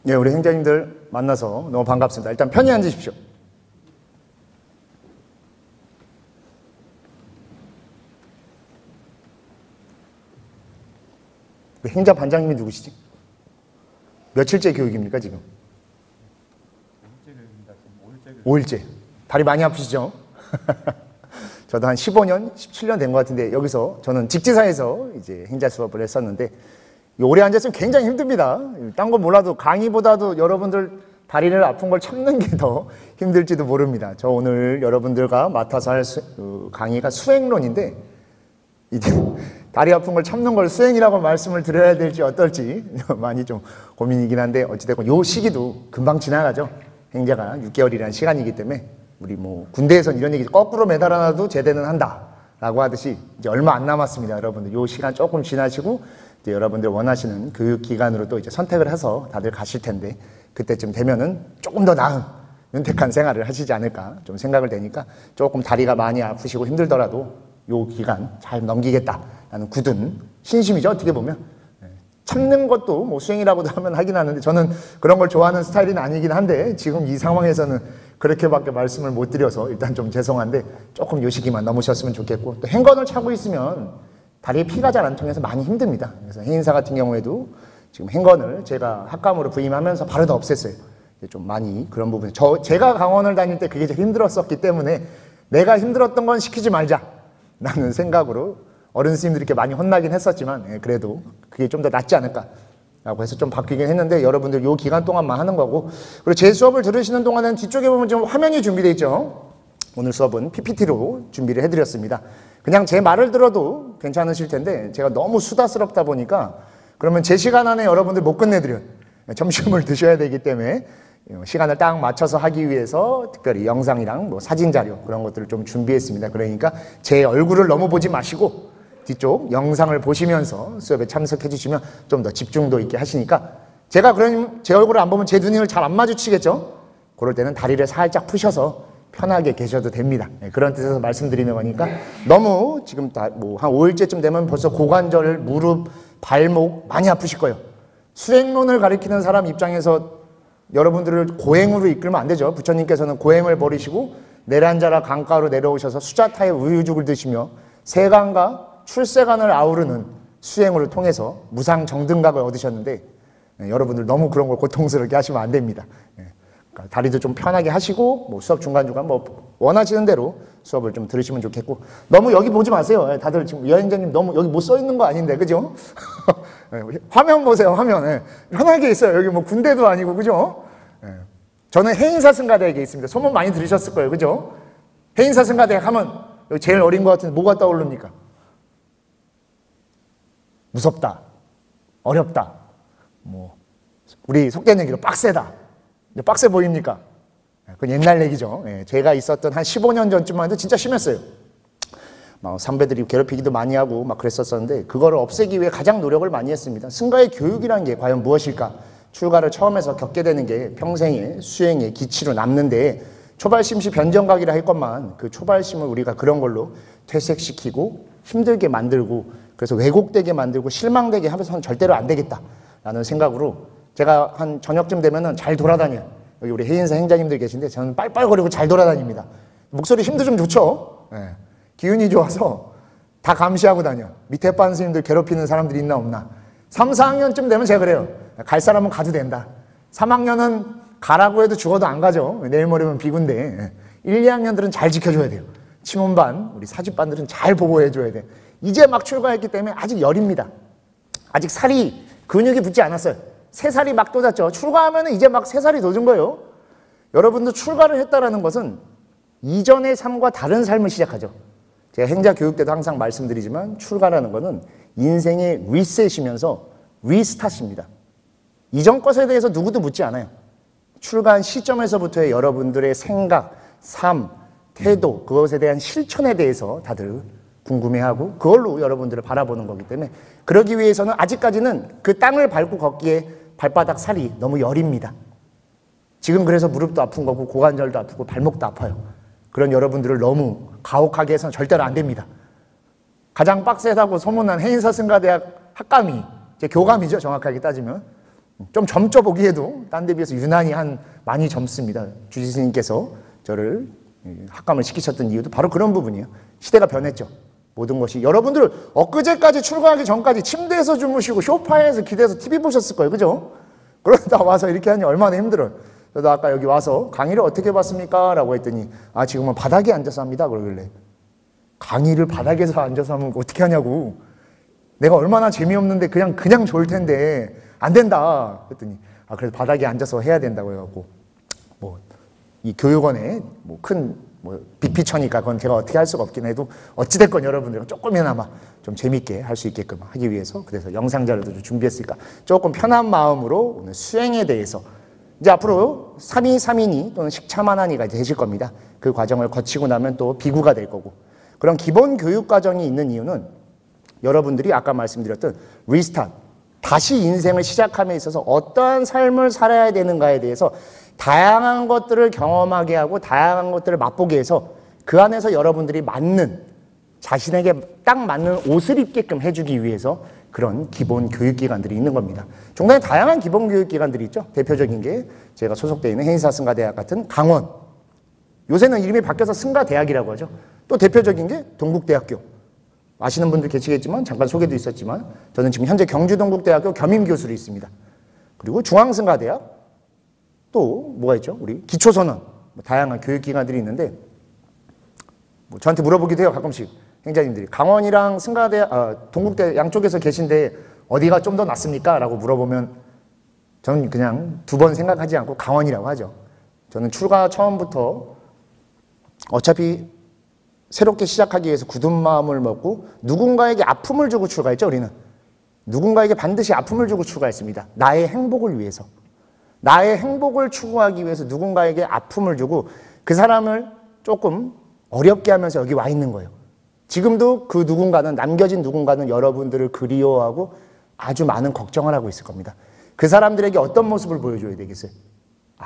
네, 우리 행자님들 만나서 너무 반갑습니다. 일단 편히 앉으십시오. 행자 반장님이 누구시지? 며칠째 교육입니까, 지금? 5일째. 다리 많이 아프시죠? 저도 한 15년, 17년 된 것 같은데, 여기서 저는 직지사에서 이제 행자 수업을 했었는데, 오래 앉았으면 굉장히 힘듭니다. 딴 건 몰라도 강의보다도 여러분들 다리를 아픈 걸 참는 게 더 힘들지도 모릅니다. 저 오늘 여러분들과 맡아서 할 강의가 수행론인데, 이제 다리 아픈 걸 참는 걸 수행이라고 말씀을 드려야 될지 어떨지 많이 좀 고민이긴 한데, 어찌됐건 요 시기도 금방 지나가죠. 행자가 6개월이라는 시간이기 때문에 우리 뭐 군대에선 이런 얘기 거꾸로 매달아놔도 제대는 한다 라고 하듯이 이제 얼마 안 남았습니다. 여러분들 요 시간 조금 지나시고 이제 여러분들 원하시는 교육기관으로 또 이제 선택을 해서 다들 가실 텐데, 그때쯤 되면은 조금 더 나은 윤택한 생활을 하시지 않을까 좀 생각을 되니까, 조금 다리가 많이 아프시고 힘들더라도 요 기간 잘 넘기겠다라는 굳은 신심이죠. 어떻게 보면 참는 것도 뭐 수행이라고도 하면 하긴 하는데, 저는 그런 걸 좋아하는 스타일은 아니긴 한데 지금 이 상황에서는 그렇게밖에 말씀을 못 드려서 일단 좀 죄송한데, 조금 요 시기만 넘으셨으면 좋겠고, 또 행건을 차고 있으면 다리에 피가 잘 안 통해서 많이 힘듭니다. 그래서 해인사 같은 경우에도 지금 행건을 제가 학감으로 부임하면서 바로 다 없앴어요. 좀 많이 그런 부분, 제가 강원을 다닐 때 그게 제일 힘들었었기 때문에 내가 힘들었던 건 시키지 말자 라는 생각으로 어른 스님들이 많이 혼나긴 했었지만, 그래도 그게 좀 더 낫지 않을까 라고 해서 좀 바뀌긴 했는데, 여러분들 요 기간 동안만 하는 거고, 그리고 제 수업을 들으시는 동안은 뒤쪽에 보면 지금 화면이 준비되어 있죠. 오늘 수업은 PPT로 준비를 해드렸습니다. 그냥 제 말을 들어도 괜찮으실 텐데, 제가 너무 수다스럽다 보니까 그러면 제 시간 안에 여러분들 못 끝내드려요. 점심을 드셔야 되기 때문에 시간을 딱 맞춰서 하기 위해서 특별히 영상이랑 뭐 사진 자료 그런 것들을 좀 준비했습니다. 그러니까 제 얼굴을 너무 보지 마시고 뒤쪽 영상을 보시면서 수업에 참석해 주시면 좀 더 집중도 있게 하시니까, 제가 그럼 제 얼굴을 안 보면 제 눈을 잘 안 마주치겠죠? 그럴 때는 다리를 살짝 푸셔서 편하게 계셔도 됩니다. 그런 뜻에서 말씀드리는 거니까, 너무 지금 뭐 한 5일째쯤 되면 벌써 고관절, 무릎, 발목 많이 아프실 거예요. 수행론을 가리키는 사람 입장에서 여러분들을 고행으로 이끌면 안 되죠. 부처님께서는 고행을 버리시고 내란자라 강가로 내려오셔서 수자타의 우유죽을 드시며 세간과 출세간을 아우르는 수행을 통해서 무상정등각을 얻으셨는데, 여러분들 너무 그런 걸 고통스럽게 하시면 안 됩니다. 그러니까 다리도 좀 편하게 하시고, 뭐 수업 중간중간 뭐 원하시는 대로 수업을 좀 들으시면 좋겠고, 너무 여기 보지 마세요. 다들 지금 여행자님 너무 여기 못 써 있는 거 아닌데, 그죠? 화면 보세요, 화면. 편하게 있어요. 여기 뭐 군대도 아니고, 그죠? 저는 해인사승가대학에 있습니다. 소문 많이 들으셨을 거예요, 그죠? 해인사승가대학 하면 여기 제일 어린 것 같은데 뭐가 떠오릅니까? 무섭다, 어렵다, 뭐 우리 속된 얘기로 빡세다. 빡세 보입니까? 그건 옛날 얘기죠. 제가 있었던 한 15년 전쯤만 해도 진짜 심했어요. 막 선배들이 괴롭히기도 많이 하고 막 그랬었는데, 그거를 없애기 위해 가장 노력을 많이 했습니다. 승가의 교육이라는 게 과연 무엇일까? 출가를 처음에서 겪게 되는 게 평생의 수행의 기치로 남는데, 초발심시 변정각이라 할 것만 그 초발심을 우리가 그런 걸로 퇴색시키고 힘들게 만들고, 그래서 왜곡되게 만들고 실망되게 하면서는 절대로 안 되겠다라는 생각으로, 제가 한 저녁쯤 되면은 잘 돌아다녀요. 여기 우리 해인사 행자님들 계신데 저는 빨빨거리고 잘 돌아다닙니다. 목소리 힘도 좀 좋죠? 기운이 좋아서 다 감시하고 다녀. 밑에 반 스님들 괴롭히는 사람들이 있나 없나. 3, 4학년쯤 되면 제가 그래요. 갈 사람은 가도 된다. 3학년은 가라고 해도 죽어도 안 가죠. 내일 모레면 비군데. 1, 2학년들은 잘 지켜줘야 돼요. 치문반, 우리 사집반들은 잘 보호해줘야 돼. 이제 막 출가했기 때문에 아직 열입니다. 아직 살이, 근육이 붙지 않았어요. 3살이 막 돋았죠. 출가하면 이제 막 3살이 돋은 거예요. 여러분도 출가를 했다는 것은 이전의 삶과 다른 삶을 시작하죠. 제가 행자 교육 때도 항상 말씀드리지만, 출가라는 것은 인생의 리셋이면서 리스타트입니다. 이전 것에 대해서 누구도 묻지 않아요. 출가한 시점에서부터의 여러분들의 생각, 삶, 태도, 그것에 대한 실천에 대해서 다들 궁금해하고 그걸로 여러분들을 바라보는 거기 때문에, 그러기 위해서는 아직까지는 그 땅을 밟고 걷기에 발바닥 살이 너무 여립니다. 지금 그래서 무릎도 아픈 거고 고관절도 아프고 발목도 아파요. 그런 여러분들을 너무 가혹하게 해서는 절대로 안 됩니다. 가장 빡세다고 소문난 해인사승가대학 학감이, 제 교감이죠, 정확하게 따지면. 좀 젊죠 보기에도 딴 데 비해서 유난히 많이 젊습니다. 주지스님께서 저를 학감을 시키셨던 이유도 바로 그런 부분이에요. 시대가 변했죠. 모든 것이. 여러분들 엊그제까지 출근하기 전까지 침대에서 주무시고 소파에서 기대서 TV 보셨을 거예요. 그죠? 그러다 와서 이렇게 하니 얼마나 힘들어요. 저도 아까 여기 와서 강의를 어떻게 봤습니까? 라고 했더니 지금은 바닥에 앉아서 합니다. 그러길래 강의를 바닥에서 앉아서 하면 어떻게 하냐고. 내가 얼마나 재미없는데 그냥 좋을 텐데 안 된다. 그랬더니 그래도 바닥에 앉아서 해야 된다고 해갖고 이 교육원에 큰 빅피처니까 그건 제가 어떻게 할 수가 없긴 해도 어찌됐건 여러분들과 조금이나마 좀 재밌게 할 수 있게끔 하기 위해서 그래서 영상 자료도 좀 준비했으니까 조금 편한 마음으로 오늘 수행에 대해서 이제 앞으로 3위, 3인이 또는 식차만한이가 되실 겁니다. 그 과정을 거치고 나면 또 비구가 될 거고 그런 기본 교육 과정이 있는 이유는 여러분들이 아까 말씀드렸던 리스타트 다시 인생을 시작함에 있어서 어떠한 삶을 살아야 되는가에 대해서 다양한 것들을 경험하게 하고 다양한 것들을 맛보게 해서 그 안에서 여러분들이 자신에게 딱 맞는 옷을 입게끔 해주기 위해서 그런 기본 교육기관들이 있는 겁니다. 종단에 다양한 기본 교육기관들이 있죠. 대표적인 게 제가 소속되어 있는 해인사 승가대학 같은 강원. 요새는 이름이 바뀌어서 승가대학이라고 하죠. 또 대표적인 게 동국대학교. 아시는 분들 계시겠지만 잠깐 소개도 있었지만 저는 지금 현재 경주동국대학교 겸임교수로 있습니다. 그리고 중앙승가대학 또 뭐가 있죠? 우리 기초선언 다양한 교육기관들이 있는데 저한테 물어보기도 해요. 가끔씩 행자님들이 강원이랑 승가대학, 동국대 양쪽에서 계신데 어디가 좀 더 낫습니까? 라고 물어보면 저는 그냥 두 번 생각하지 않고 강원이라고 하죠. 저는 출가 처음부터 어차피 새롭게 시작하기 위해서 굳은 마음을 먹고 누군가에게 아픔을 주고 출가했죠. 우리는 누군가에게 반드시 아픔을 주고 출가했습니다. 나의 행복을 위해서 나의 행복을 추구하기 위해서 누군가에게 아픔을 주고 그 사람을 조금 어렵게 하면서 여기 와 있는 거예요. 지금도 그 누군가는 남겨진 누군가는 여러분들을 그리워하고 아주 많은 걱정을 하고 있을 겁니다. 그 사람들에게 어떤 모습을 보여줘야 되겠어요?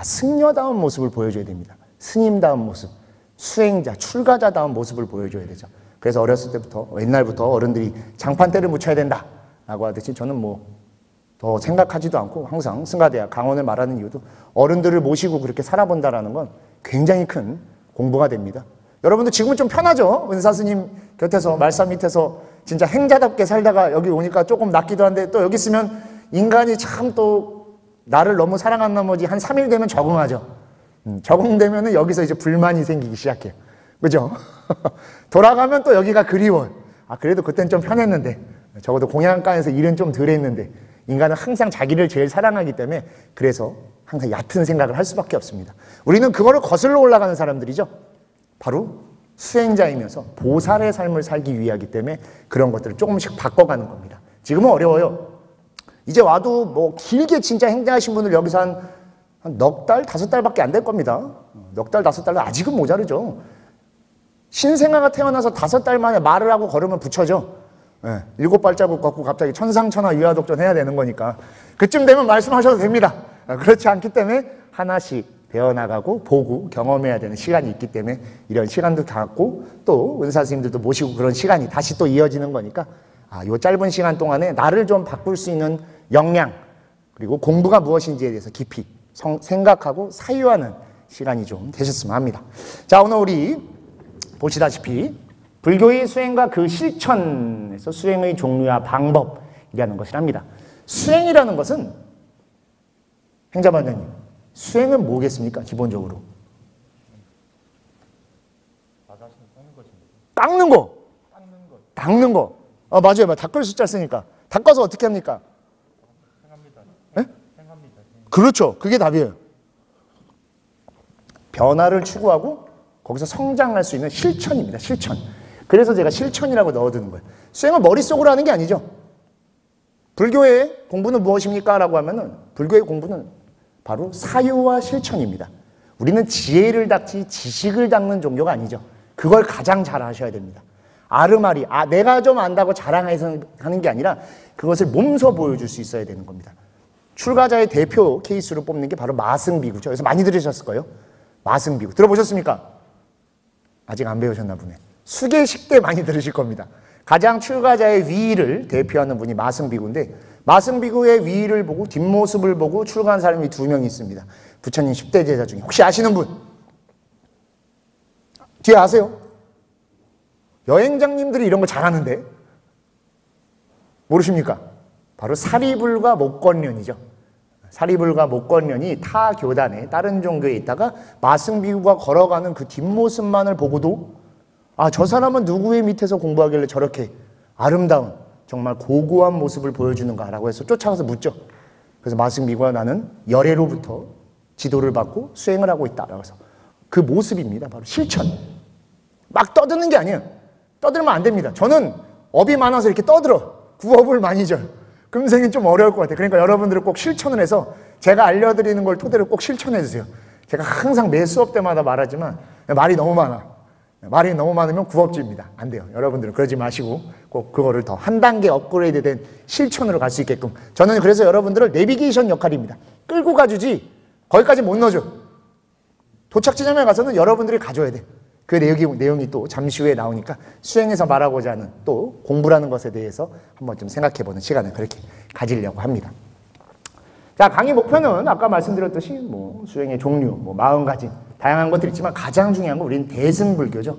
승려다운 모습을 보여줘야 됩니다. 스님다운 모습. 수행자, 출가자다운 모습을 보여줘야 되죠. 그래서 어렸을 때부터 옛날부터 어른들이 장판대를 묻혀야 된다라고 하듯이 저는 더 생각하지도 않고 항상 승가대학 강원을 말하는 이유도 어른들을 모시고 그렇게 살아본다라는 건 굉장히 큰 공부가 됩니다. 여러분들 지금은 좀 편하죠? 은사 스님 곁에서 말씀 밑에서 진짜 행자답게 살다가 여기 오니까 조금 낫기도 한데 또 여기 있으면 인간이 참 또 나를 너무 사랑한 나머지 한 3일 되면 적응하죠. 적응되면은 여기서 이제 불만이 생기기 시작해요. 그죠? 돌아가면 또 여기가 그리워요. 그래도 그땐 좀 편했는데 적어도 공양간에서 일은 좀 덜 했는데 인간은 항상 자기를 제일 사랑하기 때문에 그래서 항상 얕은 생각을 할 수밖에 없습니다. 우리는 그거를 거슬러 올라가는 사람들이죠. 바로 수행자이면서 보살의 삶을 살기 위하기 때문에 그런 것들을 조금씩 바꿔가는 겁니다. 지금은 어려워요. 이제 와도 길게 진짜 행자하신 분들 여기서 한 넉 달, 5달밖에 안 될 겁니다. 넉 달, 5달은 아직은 모자르죠. 신생아가 태어나서 5달 만에 말을 하고 걸으면 부처죠. 7발자국 걷고 갑자기 천상천하 유아독전 해야 되는 거니까 그쯤 되면 말씀하셔도 됩니다. 그렇지 않기 때문에 하나씩 배워나가고 보고 경험해야 되는 시간이 있기 때문에 이런 시간도 갖고 또 은사 스님들도 모시고 그런 시간이 다시 또 이어지는 거니까 요 짧은 시간 동안에 나를 좀 바꿀 수 있는 역량 그리고 공부가 무엇인지에 대해서 깊이 생각하고 사유하는 시간이 좀 되셨으면 합니다. 자, 오늘 우리 보시다시피 불교의 수행과 그 실천에서 수행의 종류와 방법이라는 것이랍니다. 수행이라는 것은 행자반장님, 수행은 뭐겠습니까? 기본적으로 닦는 거. 닦는 거. 맞아요. 닦을 숫자 쓰니까. 닦아서 어떻게 합니까? 그렇죠. 그게 답이에요. 변화를 추구하고 거기서 성장할 수 있는 실천입니다. 실천. 그래서 제가 실천이라고 넣어두는 거예요. 수행은 머릿속으로 하는 게 아니죠. 불교의 공부는 무엇입니까? 라고 하면은 불교의 공부는 바로 사유와 실천입니다. 우리는 지혜를 닦지 지식을 닦는 종교가 아니죠. 그걸 가장 잘 하셔야 됩니다. 아르마리, 내가 좀 안다고 자랑해서 하는 게 아니라 그것을 몸소 보여줄 수 있어야 되는 겁니다. 출가자의 대표 케이스로 뽑는 게 바로 마승비구죠. 그래서 많이 들으셨을 거예요. 마승비구. 들어보셨습니까? 아직 안 배우셨나 보네. 수계식 때 많이 들으실 겁니다. 가장 출가자의 위를 대표하는 분이 마승비구인데 마승비구의 위를 보고 뒷모습을 보고 출가한 사람이 2명 있습니다. 부처님 10대 제자 중에. 혹시 아시는 분? 뒤에 아세요? 여행장님들이 이런 거 잘하는데 모르십니까? 바로 사리불과 목건련이죠. 사리불과 목건련이 타 교단에 다른 종교에 있다가 마승비구가 걸어가는 그 뒷모습만을 보고도 아, 저 사람은 누구의 밑에서 공부하길래 저렇게 아름다운 정말 고고한 모습을 보여주는가라고 해서 쫓아가서 묻죠. 그래서 마승비구가 나는 열애로부터 지도를 받고 수행을 하고 있다라고 해서 그 모습입니다. 바로 실천. 막 떠드는 게 아니에요. 떠들면 안 됩니다. 저는 업이 많아서 이렇게 떠들어. 구업을 많이 져요. 금생이 좀 어려울 것 같아요. 그러니까 여러분들은 꼭 실천을 해서 제가 알려드리는 걸 토대로 꼭 실천해 주세요. 제가 항상 매 수업 때마다 말하지만 말이 너무 많아. 말이 너무 많으면 구업지입니다. 안 돼요. 여러분들은 그러지 마시고 꼭 그거를 더 한 단계 업그레이드 된 실천으로 갈 수 있게끔. 저는 그래서 여러분들을 내비게이션 역할입니다. 끌고 가주지 거기까지 못 넣어줘. 도착 지점에 가서는 여러분들이 가줘야 돼. 그 내용이 또 잠시 후에 나오니까 수행에서 말하고자 하는 또 공부라는 것에 대해서 한번 좀 생각해보는 시간을 그렇게 가지려고 합니다. 자, 강의 목표는 아까 말씀드렸듯이 뭐 수행의 종류, 뭐 마음가짐, 다양한 것들이 있지만 가장 중요한 건 우리는 대승불교죠.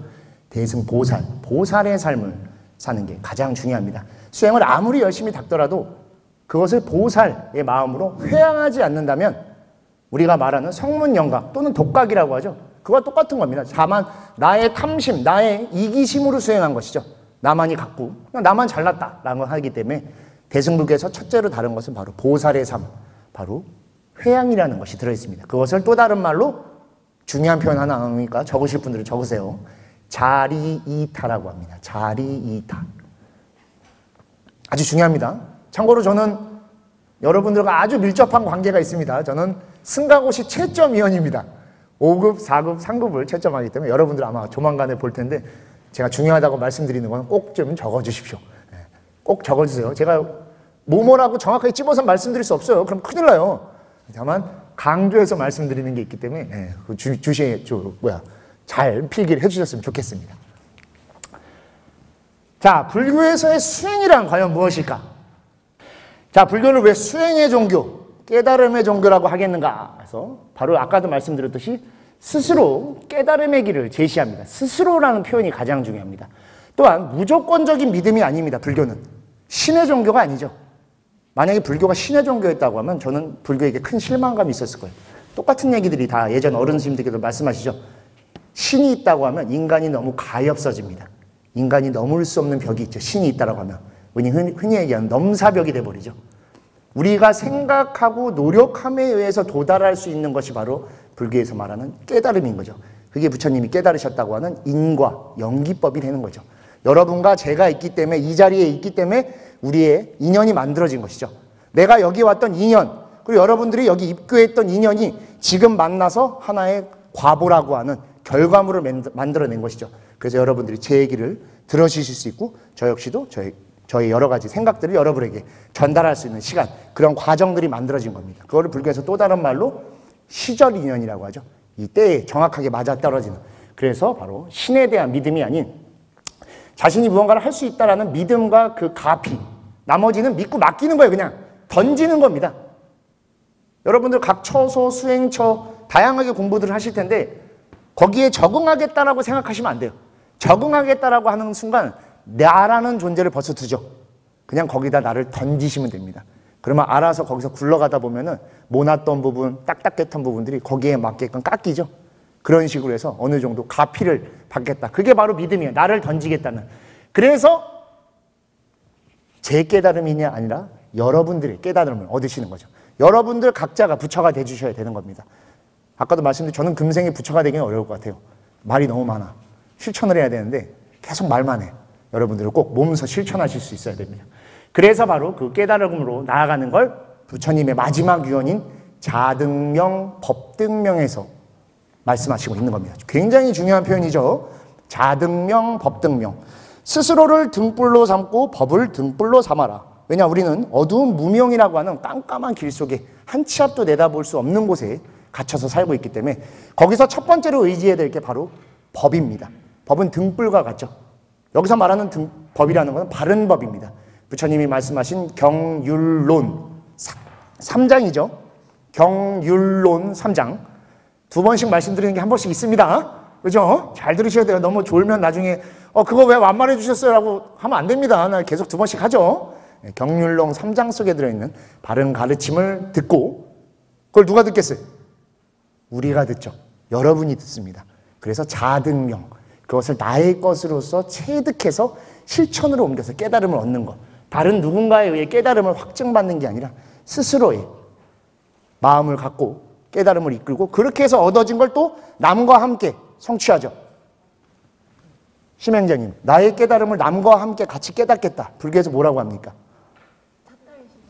대승보살, 보살의 삶을 사는 게 가장 중요합니다. 수행을 아무리 열심히 닦더라도 그것을 보살의 마음으로 회양하지 않는다면 우리가 말하는 성문영각 또는 독각이라고 하죠. 그와 똑같은 겁니다. 다만 나의 탐심, 나의 이기심으로 수행한 것이죠. 나만이 갖고 그냥 나만 잘났다라는 걸 하기 때문에 대승불교에서 첫째로 다른 것은 바로 보살의 삶, 바로 회양이라는 것이 들어있습니다. 그것을 또 다른 말로 중요한 표현 하나 나오니까 적으실 분들은 적으세요. 자리이타라고 합니다. 자리이타. 아주 중요합니다. 참고로 저는 여러분들과 아주 밀접한 관계가 있습니다. 저는 승가고시 채점위원입니다. 5급, 4급, 3급을 채점하기 때문에 여러분들 아마 조만간에 볼 텐데 제가 중요하다고 말씀드리는 건 꼭 좀 적어주십시오. 꼭 적어주세요. 제가 뭐뭐라고 정확하게 찝어서 말씀드릴 수 없어요. 그럼 큰일 나요. 다만 강조해서 말씀드리는 게 있기 때문에 잘 필기를 해주셨으면 좋겠습니다. 자, 불교에서의 수행이란 과연 무엇일까? 자, 불교를 왜 수행의 종교, 깨달음의 종교라고 하겠는가? 그래서 바로 아까도 말씀드렸듯이 스스로 깨달음의 길을 제시합니다. 스스로라는 표현이 가장 중요합니다. 또한 무조건적인 믿음이 아닙니다. 불교는 신의 종교가 아니죠. 만약에 불교가 신의 종교였다고 하면 저는 불교에게 큰 실망감이 있었을 거예요. 똑같은 얘기들이 다 예전 어른 스님들께도 말씀하시죠. 신이 있다고 하면 인간이 너무 가엾어집니다. 인간이 넘을 수 없는 벽이 있죠. 신이 있다고 하면 흔히 얘기하는 넘사벽이 돼버리죠. 우리가 생각하고 노력함에 의해서 도달할 수 있는 것이 바로 불교에서 말하는 깨달음인 거죠. 그게 부처님이 깨달으셨다고 하는 인과 연기법이 되는 거죠. 여러분과 제가 있기 때문에 이 자리에 있기 때문에 우리의 인연이 만들어진 것이죠. 내가 여기 왔던 인연, 그리고 여러분들이 여기 입교했던 인연이 지금 만나서 하나의 과보라고 하는 결과물을 만들어낸 것이죠. 그래서 여러분들이 제 얘기를 들어주실 수 있고 저 역시도 저의 여러 가지 생각들을 여러분에게 전달할 수 있는 시간, 그런 과정들이 만들어진 겁니다. 그거를 불교에서 또 다른 말로 시절 인연이라고 하죠. 이 때에 정확하게 맞아떨어지는. 그래서 바로 신에 대한 믿음이 아닌 자신이 무언가를 할 수 있다라는 믿음과 그 가피, 나머지는 믿고 맡기는 거예요. 그냥 던지는 겁니다. 여러분들 각 처소, 수행처 다양하게 공부들을 하실 텐데 거기에 적응하겠다라고 생각하시면 안 돼요. 적응하겠다라고 하는 순간 나라는 존재를 벌써 두죠. 그냥 거기다 나를 던지시면 됩니다. 그러면 알아서 거기서 굴러가다 보면은 모났던 부분, 딱딱했던 부분들이 거기에 맞게끔 깎이죠. 그런 식으로 해서 어느 정도 가피를 받겠다. 그게 바로 믿음이에요. 나를 던지겠다는. 그래서 제 깨달음이냐 아니라 여러분들의 깨달음을 얻으시는 거죠. 여러분들 각자가 부처가 돼주셔야 되는 겁니다. 아까도 말씀드린 저는 금생에 부처가 되기는 어려울 것 같아요. 말이 너무 많아. 실천을 해야 되는데 계속 말만 해. 여러분들은 꼭 몸소 실천하실 수 있어야 됩니다. 그래서 바로 그 깨달음으로 나아가는 걸 부처님의 마지막 유언인 자등명, 법등명에서 말씀하시고 있는 겁니다. 굉장히 중요한 표현이죠. 자등명, 법등명. 스스로를 등불로 삼고 법을 등불로 삼아라. 왜냐 우리는 어두운 무명이라고 하는 깜깜한 길 속에 한 치 앞도 내다볼 수 없는 곳에 갇혀서 살고 있기 때문에 거기서 첫 번째로 의지해야 될 게 바로 법입니다. 법은 등불과 같죠. 여기서 말하는 법이라는 것은 바른 법입니다. 부처님이 말씀하신 경율론 3장이죠. 경율론 3장. 두 번씩 말씀드리는 게 한 번씩 있습니다. 그죠? 잘 들으셔야 돼요. 너무 졸면 나중에 그거 왜 완말해 주셨어요? 라고 하면 안 됩니다. 나 계속 두 번씩 하죠. 경율론 3장 속에 들어있는 바른 가르침을 듣고 그걸 누가 듣겠어요? 우리가 듣죠. 여러분이 듣습니다. 그래서 자등명, 그것을 나의 것으로서 체득해서 실천으로 옮겨서 깨달음을 얻는 것. 다른 누군가에 의해 깨달음을 확증받는 게 아니라 스스로의 마음을 갖고 깨달음을 이끌고 그렇게 해서 얻어진 걸 또 남과 함께 성취하죠. 심행자님, 나의 깨달음을 남과 함께 같이 깨닫겠다. 불교에서 뭐라고 합니까?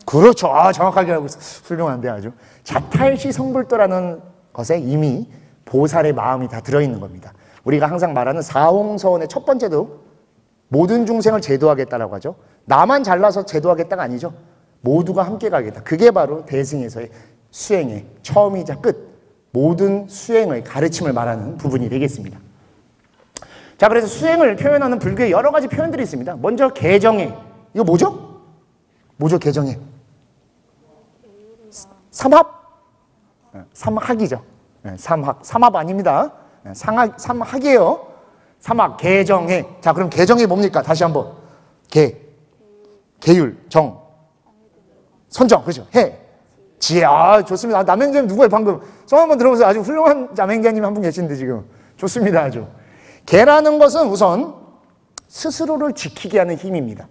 그렇죠. 정확하게 하고 있어. 훌륭한데 아주. 자탈시 성불도라는 것에 이미 보살의 마음이 다 들어있는 겁니다. 우리가 항상 말하는 사홍서원의 첫 번째도 모든 중생을 제도하겠다라고 하죠. 나만 잘나서 제도하겠다가 아니죠. 모두가 함께 가겠다. 그게 바로 대승에서의 수행의 처음이자 끝, 모든 수행의 가르침을 말하는 부분이 되겠습니다. 자, 그래서 수행을 표현하는 불교에 여러 가지 표현들이 있습니다. 먼저 개정해. 이거 뭐죠? 뭐죠, 개정해? 삼합? 삼학이죠. 삼학. 삼합 아닙니다. 삼학이에요. 삼학, 개정해. 자, 그럼 개정해 뭡니까? 다시 한번. 계율, 정, 선정. 그렇죠. 해, 지혜. 좋습니다. 남행자님 누구예요? 방금 성 한번 들어보세요. 아주 훌륭한 남행자님 한 분 계신데 지금. 좋습니다. 아주. 개라는 것은 우선 스스로를 지키게 하는 힘입니다.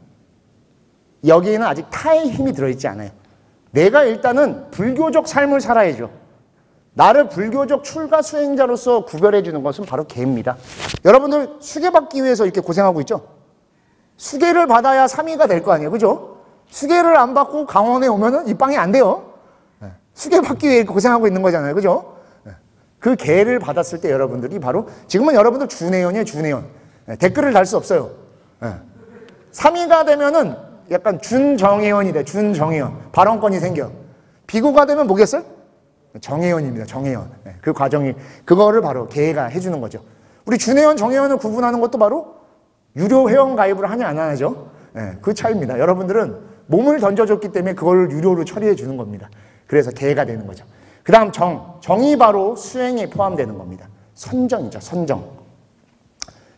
여기에는 아직 타의 힘이 들어있지 않아요. 내가 일단은 불교적 삶을 살아야죠. 나를 불교적 출가 수행자로서 구별해 주는 것은 바로 개입니다. 여러분들 수계받기 위해서 이렇게 고생하고 있죠? 수계를 받아야 삼위가 될 거 아니에요. 그죠? 수계를 안 받고 강원에 오면은 입방이 안 돼요. 수계받기 위해 고생하고 있는 거잖아요. 그죠? 그 개를 받았을 때 여러분들이 바로 지금은 여러분들 준회원이에요. 준회원. 댓글을 달 수 없어요. 삼위가 되면은 약간 준정회원이 돼. 준정회원. 발언권이 생겨. 비구가 되면 뭐겠어요? 정회원입니다. 정회원. 그 과정이 그거를 바로 개가 해주는 거죠. 우리 준회원, 정회원을 구분하는 것도 바로 유료 회원 가입을 하냐 안 하죠. 그 차이입니다. 여러분들은 몸을 던져줬기 때문에 그걸 유료로 처리해 주는 겁니다. 그래서 개가 되는 거죠. 그 다음 정이 바로 수행에 포함되는 겁니다. 선정이죠. 선정.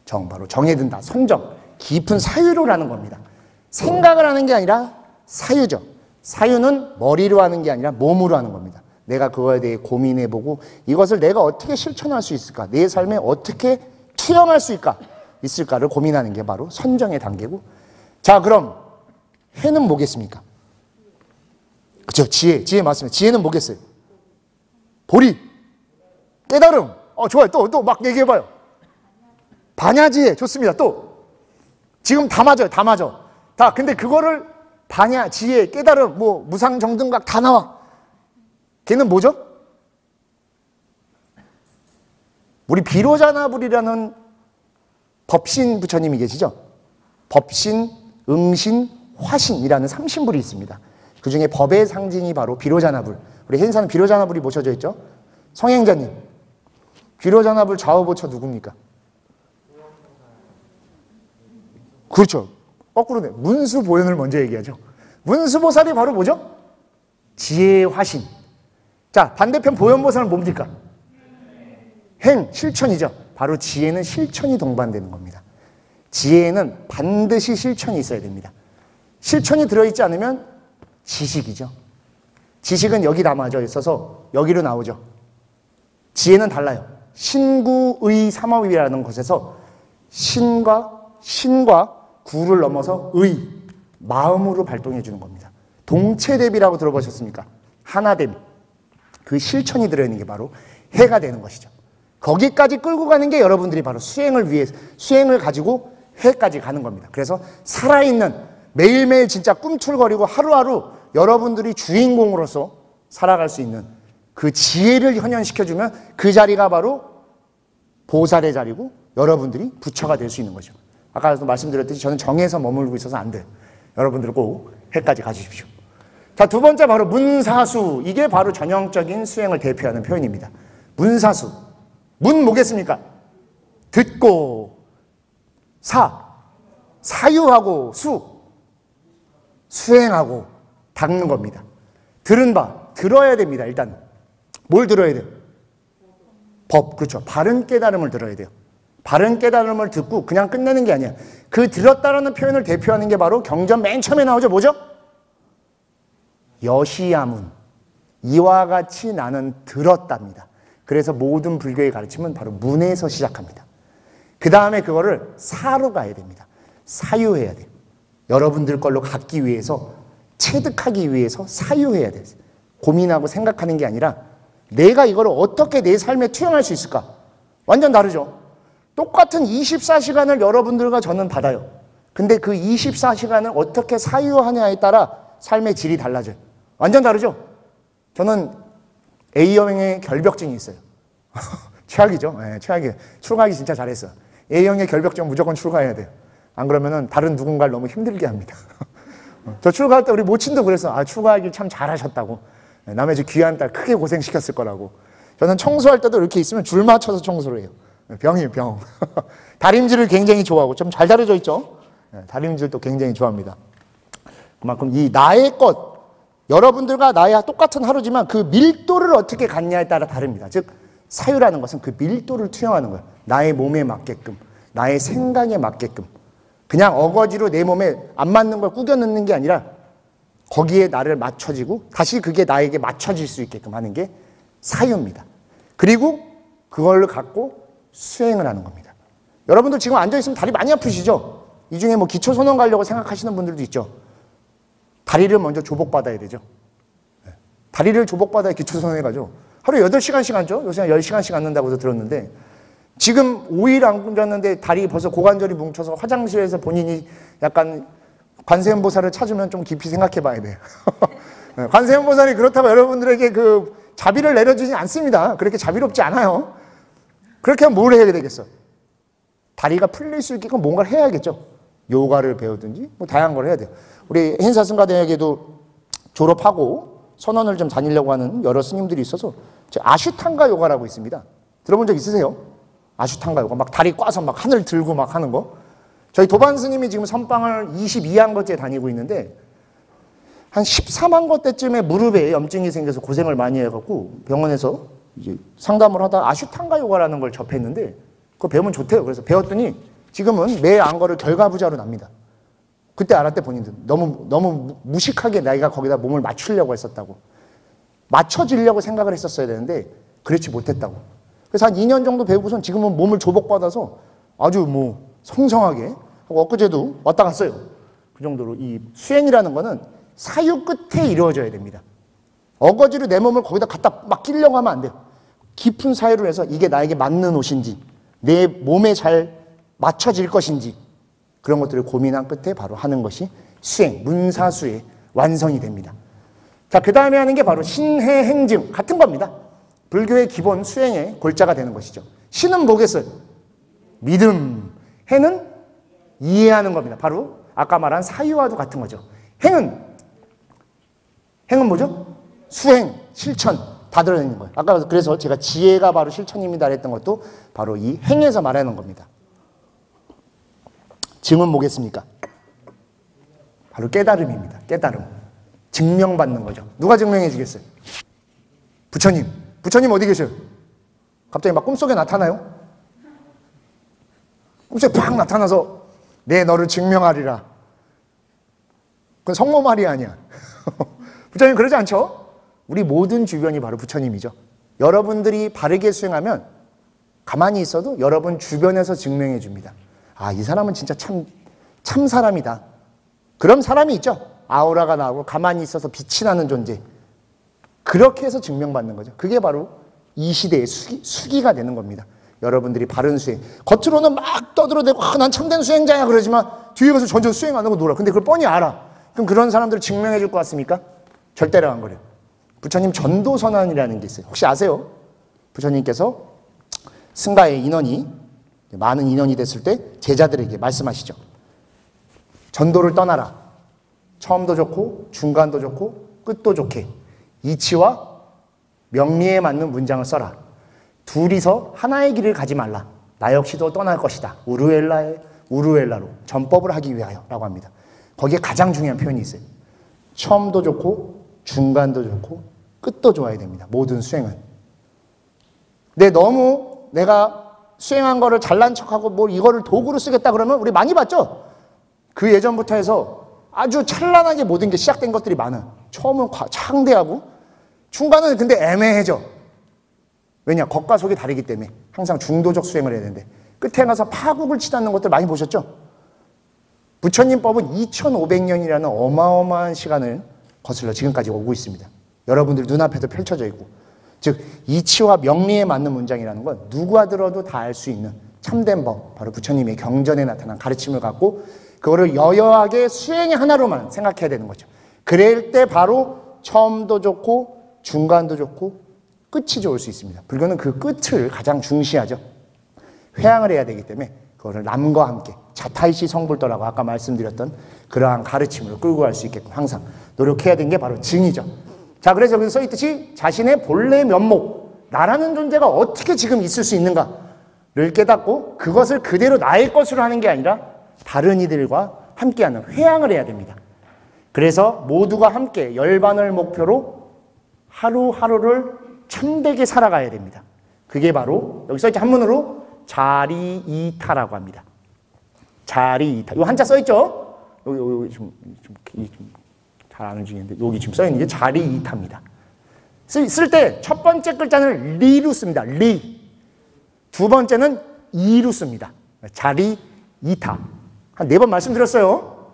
정 바로 정에 든다. 선정. 깊은 사유로 하는 겁니다. 생각을 하는 게 아니라 사유죠. 사유는 머리로 하는 게 아니라 몸으로 하는 겁니다. 내가 그거에 대해 고민해보고 이것을 내가 어떻게 실천할 수 있을까? 내 삶에 어떻게 투영할 수 있을까를 고민하는 게 바로 선정의 단계고. 자, 그럼 해는 뭐겠습니까? 그렇죠. 지혜 맞습니다. 지혜는 뭐겠어요? 보리, 깨달음. 좋아요. 또 막 얘기해봐요. 반야지혜. 좋습니다. 또 지금 다 맞아요. 다 맞아. 다. 근데 그거를 반야, 지혜, 깨달음, 무상정등각 다 나와. 걔는 뭐죠? 우리 비로자나불이라는 법신 부처님이 계시죠? 법신, 응신, 화신이라는 삼신불이 있습니다. 그 중에 법의 상징이 바로 비로자나불. 우리 행사는 비로자나불이 모셔져 있죠? 성행자님, 비로자나불 좌우보처 누굽니까? 그렇죠. 거꾸로네. 문수보현을 먼저 얘기하죠. 문수보살이 바로 뭐죠? 지혜의 화신. 자, 반대편 보현보살은 뭡니까? 행, 실천이죠. 바로 지혜는 실천이 동반되는 겁니다. 지혜에는 반드시 실천이 있어야 됩니다. 실천이 들어있지 않으면 지식이죠. 지식은 여기 담아져 있어서 여기로 나오죠. 지혜는 달라요. 신구의 삼업이라는 것에서 신과 구를 넘어서 의, 마음으로 발동해 주는 겁니다. 동체대비라고 들어보셨습니까? 하나됨. 그 실천이 들어있는 게 바로 해가 되는 것이죠. 거기까지 끌고 가는 게 여러분들이 바로 수행을 가지고 해까지 가는 겁니다. 그래서 살아있는 매일매일 진짜 꿈틀거리고 하루하루 여러분들이 주인공으로서 살아갈 수 있는 그 지혜를 현현시켜주면 그 자리가 바로 보살의 자리고 여러분들이 부처가 될 수 있는 거죠. 아까도 말씀드렸듯이 저는 정에서 머물고 있어서 안 돼요. 여러분들 꼭 해까지 가주십시오. 자, 두 번째 바로 문사수. 이게 바로 전형적인 수행을 대표하는 표현입니다. 문사수. 문 뭐겠습니까? 듣고, 사유하고 수. 수행하고 닦는 겁니다. 들은 바, 들어야 됩니다. 일단 뭘 들어야 돼요? 법, 그렇죠. 바른 깨달음을 들어야 돼요. 바른 깨달음을 듣고 그냥 끝내는 게 아니야. 그 들었다라는 표현을 대표하는 게 바로 경전 맨 처음에 나오죠. 뭐죠? 여시야문. 이와 같이 나는 들었답니다. 그래서 모든 불교의 가르침은 바로 문에서 시작합니다. 그 다음에 그거를 사로 가야 됩니다. 사유해야 돼요. 여러분들 걸로 갖기 위해서, 체득하기 위해서 사유해야 돼요. 고민하고 생각하는 게 아니라 내가 이걸 어떻게 내 삶에 투영할 수 있을까? 완전 다르죠. 똑같은 24시간을 여러분들과 저는 받아요. 근데 그 24시간을 어떻게 사유하냐에 따라 삶의 질이 달라져요. 완전 다르죠? 저는 A형의 결벽증이 있어요. 최악이죠. 네, 최악이에요. 출가하기 진짜 잘했어요. A형의 결벽증 무조건 출가해야 돼요. 안 그러면은 다른 누군가를 너무 힘들게 합니다. 저 출가할 때 우리 모친도 그랬어. 아, 출가하기 참 잘하셨다고. 남의 집 귀한 딸 크게 고생시켰을 거라고. 저는 청소할 때도 이렇게 있으면 줄 맞춰서 청소를 해요. 병이에요, 병. 다림질을 굉장히 좋아하고, 좀 잘 다려져 있죠? 다림질도 굉장히 좋아합니다. 그만큼 이 나의 것, 여러분들과 나의 똑같은 하루지만 그 밀도를 어떻게 갖냐에 따라 다릅니다. 즉, 사유라는 것은 그 밀도를 투영하는 거예요. 나의 몸에 맞게끔, 나의 생각에 맞게끔. 그냥 어거지로 내 몸에 안 맞는 걸 꾸겨 넣는 게 아니라 거기에 나를 맞춰지고 다시 그게 나에게 맞춰질 수 있게끔 하는 게 사유입니다. 그리고 그걸 갖고 수행을 하는 겁니다. 여러분들 지금 앉아있으면 다리 많이 아프시죠? 이 중에 뭐 기초선언 가려고 생각하시는 분들도 있죠. 다리를 먼저 조복받아야 되죠. 다리를 조복받아야 기초선언에 가죠. 하루에 8시간씩 앉죠? 요새 10시간씩 앉는다고 들었는데 지금 5일 안 앉았는데 다리 벌써 고관절이 뭉쳐서 화장실에서 본인이 약간 관세음보살을 찾으면 좀 깊이 생각해 봐야 돼요. 관세음보살이 그렇다고 여러분들에게 그 자비를 내려주지 않습니다. 그렇게 자비롭지 않아요. 그렇게 하면 뭘 해야 되겠어? 다리가 풀릴 수 있게끔 뭔가를 해야겠죠. 요가를 배우든지 뭐 다양한 걸 해야 돼요. 우리 행사승가대학에도 졸업하고 선원을 좀 다니려고 하는 여러 스님들이 있어서 아슈탕가 요가라고 있습니다. 들어본 적 있으세요? 아슈탕가 요가. 막 다리 꽈서 막 하늘 들고 막 하는 거. 저희 도반 스님이 지금 선방을 22한 것째 다니고 있는데 한 13한 것 때쯤에 무릎에 염증이 생겨서 고생을 많이 해갖고 병원에서 이제 상담을 하다 아슈탕가 요가라는 걸 접했는데 그거 배우면 좋대요. 그래서 배웠더니 지금은 매 안거를 결과부자로 납니다. 그때 알았대 본인들. 너무 무식하게 내가 거기다 몸을 맞추려고 했었다고. 맞춰지려고 생각을 했었어야 되는데 그렇지 못했다고. 그래서 한 2년 정도 배우고선 지금은 몸을 조복받아서 아주 뭐 성성하게 하고 엊그제도 왔다 갔어요. 그 정도로 이 수행이라는 거는 사유 끝에 이루어져야 됩니다. 어거지로 내 몸을 거기다 갖다 막 끼려고 하면 안 돼요. 깊은 사유를 해서 이게 나에게 맞는 옷인지 내 몸에 잘 맞춰질 것인지 그런 것들을 고민한 끝에 바로 하는 것이 수행, 문사수의 완성이 됩니다. 자, 그 다음에 하는 게 바로 신해 행증 같은 겁니다. 불교의 기본 수행의 골자가 되는 것이죠. 신은 뭐겠어요? 믿음. 해는 이해하는 겁니다. 바로 아까 말한 사유와도 같은 거죠. 행은 뭐죠? 수행, 실천 다 들어있는 거예요. 아까 그래서 제가 지혜가 바로 실천입니다 했던 것도 바로 이 행에서 말하는 겁니다. 증은 뭐겠습니까? 바로 깨달음입니다. 깨달음. 증명받는 거죠. 누가 증명해 주겠어요? 부처님. 부처님 어디 계셔요? 갑자기 막 꿈속에 나타나요? 꿈속에 팍 나타나서 내 너를 증명하리라. 그건 성모 말이 아니야. 부처님 그러지 않죠? 우리 모든 주변이 바로 부처님이죠. 여러분들이 바르게 수행하면 가만히 있어도 여러분 주변에서 증명해 줍니다. 아, 이 사람은 진짜 참 사람이다. 그런 사람이 있죠. 아우라가 나오고 가만히 있어서 빛이 나는 존재. 그렇게 해서 증명받는 거죠. 그게 바로 이 시대의 수기가 되는 겁니다. 여러분들이 바른 수행. 겉으로는 막 떠들어대고 난 참된 수행자야 그러지만 뒤에 가서 전혀 수행 안 하고 놀아. 근데 그걸 뻔히 알아. 그럼 그런 사람들을 증명해 줄 것 같습니까? 절대로 안 그래요. 부처님 전도선언이라는 게 있어요. 혹시 아세요? 부처님께서 승가의 인원이 많은 인원이 됐을 때 제자들에게 말씀하시죠. 전도를 떠나라. 처음도 좋고 중간도 좋고 끝도 좋게 이치와 명리에 맞는 문장을 써라. 둘이서 하나의 길을 가지 말라. 나 역시도 떠날 것이다. 우루엘라로 전법을 하기 위하여 라고 합니다. 거기에 가장 중요한 표현이 있어요. 처음도 좋고 중간도 좋고 끝도 좋아야 됩니다. 모든 수행은. 근데 너무 내가 수행한 거를 잘난 척하고 뭐 이거를 도구로 쓰겠다 그러면 우리 많이 봤죠? 그 예전부터 해서 아주 찬란하게 모든 게 시작된 것들이 많아. 처음은 창대하고 중간은 근데 애매해져. 왜냐? 겉과 속이 다르기 때문에 항상 중도적 수행을 해야 되는데 끝에 가서 파국을 치닫는 것들 많이 보셨죠? 부처님 법은 2500년이라는 어마어마한 시간을 거슬러 지금까지 오고 있습니다. 여러분들 눈앞에도 펼쳐져 있고, 즉 이치와 명리에 맞는 문장이라는 건 누가 들어도 다 알 수 있는 참된 법, 바로 부처님의 경전에 나타난 가르침을 갖고 그거를 여여하게 수행의 하나로만 생각해야 되는 거죠. 그럴 때 바로 처음도 좋고 중간도 좋고 끝이 좋을 수 있습니다. 불교는 그 끝을 가장 중시하죠. 회양을 해야 되기 때문에 그거를 남과 함께 자타이시 성불도라고 아까 말씀드렸던 그러한 가르침으로 끌고 갈 수 있게끔 항상 노력해야 되는 게 바로 증이죠. 자, 그래서 여기서 써있듯이 자신의 본래 면목, 나라는 존재가 어떻게 지금 있을 수 있는가를 깨닫고 그것을 그대로 나의 것으로 하는 게 아니라 다른 이들과 함께하는 회양을 해야 됩니다. 그래서 모두가 함께 열반을 목표로 하루하루를 참되게 살아가야 됩니다. 그게 바로 여기 써있죠. 한문으로 자리이타라고 합니다. 자리이타. 이 한자 써있죠? 여기 좀 잘 아는 중인데 여기 지금 써있는 게 자리이타입니다. 쓸 때 첫 번째 글자는 리로 씁니다. 리. 두 번째는 이로 씁니다. 자리이타. 한 4번 말씀드렸어요.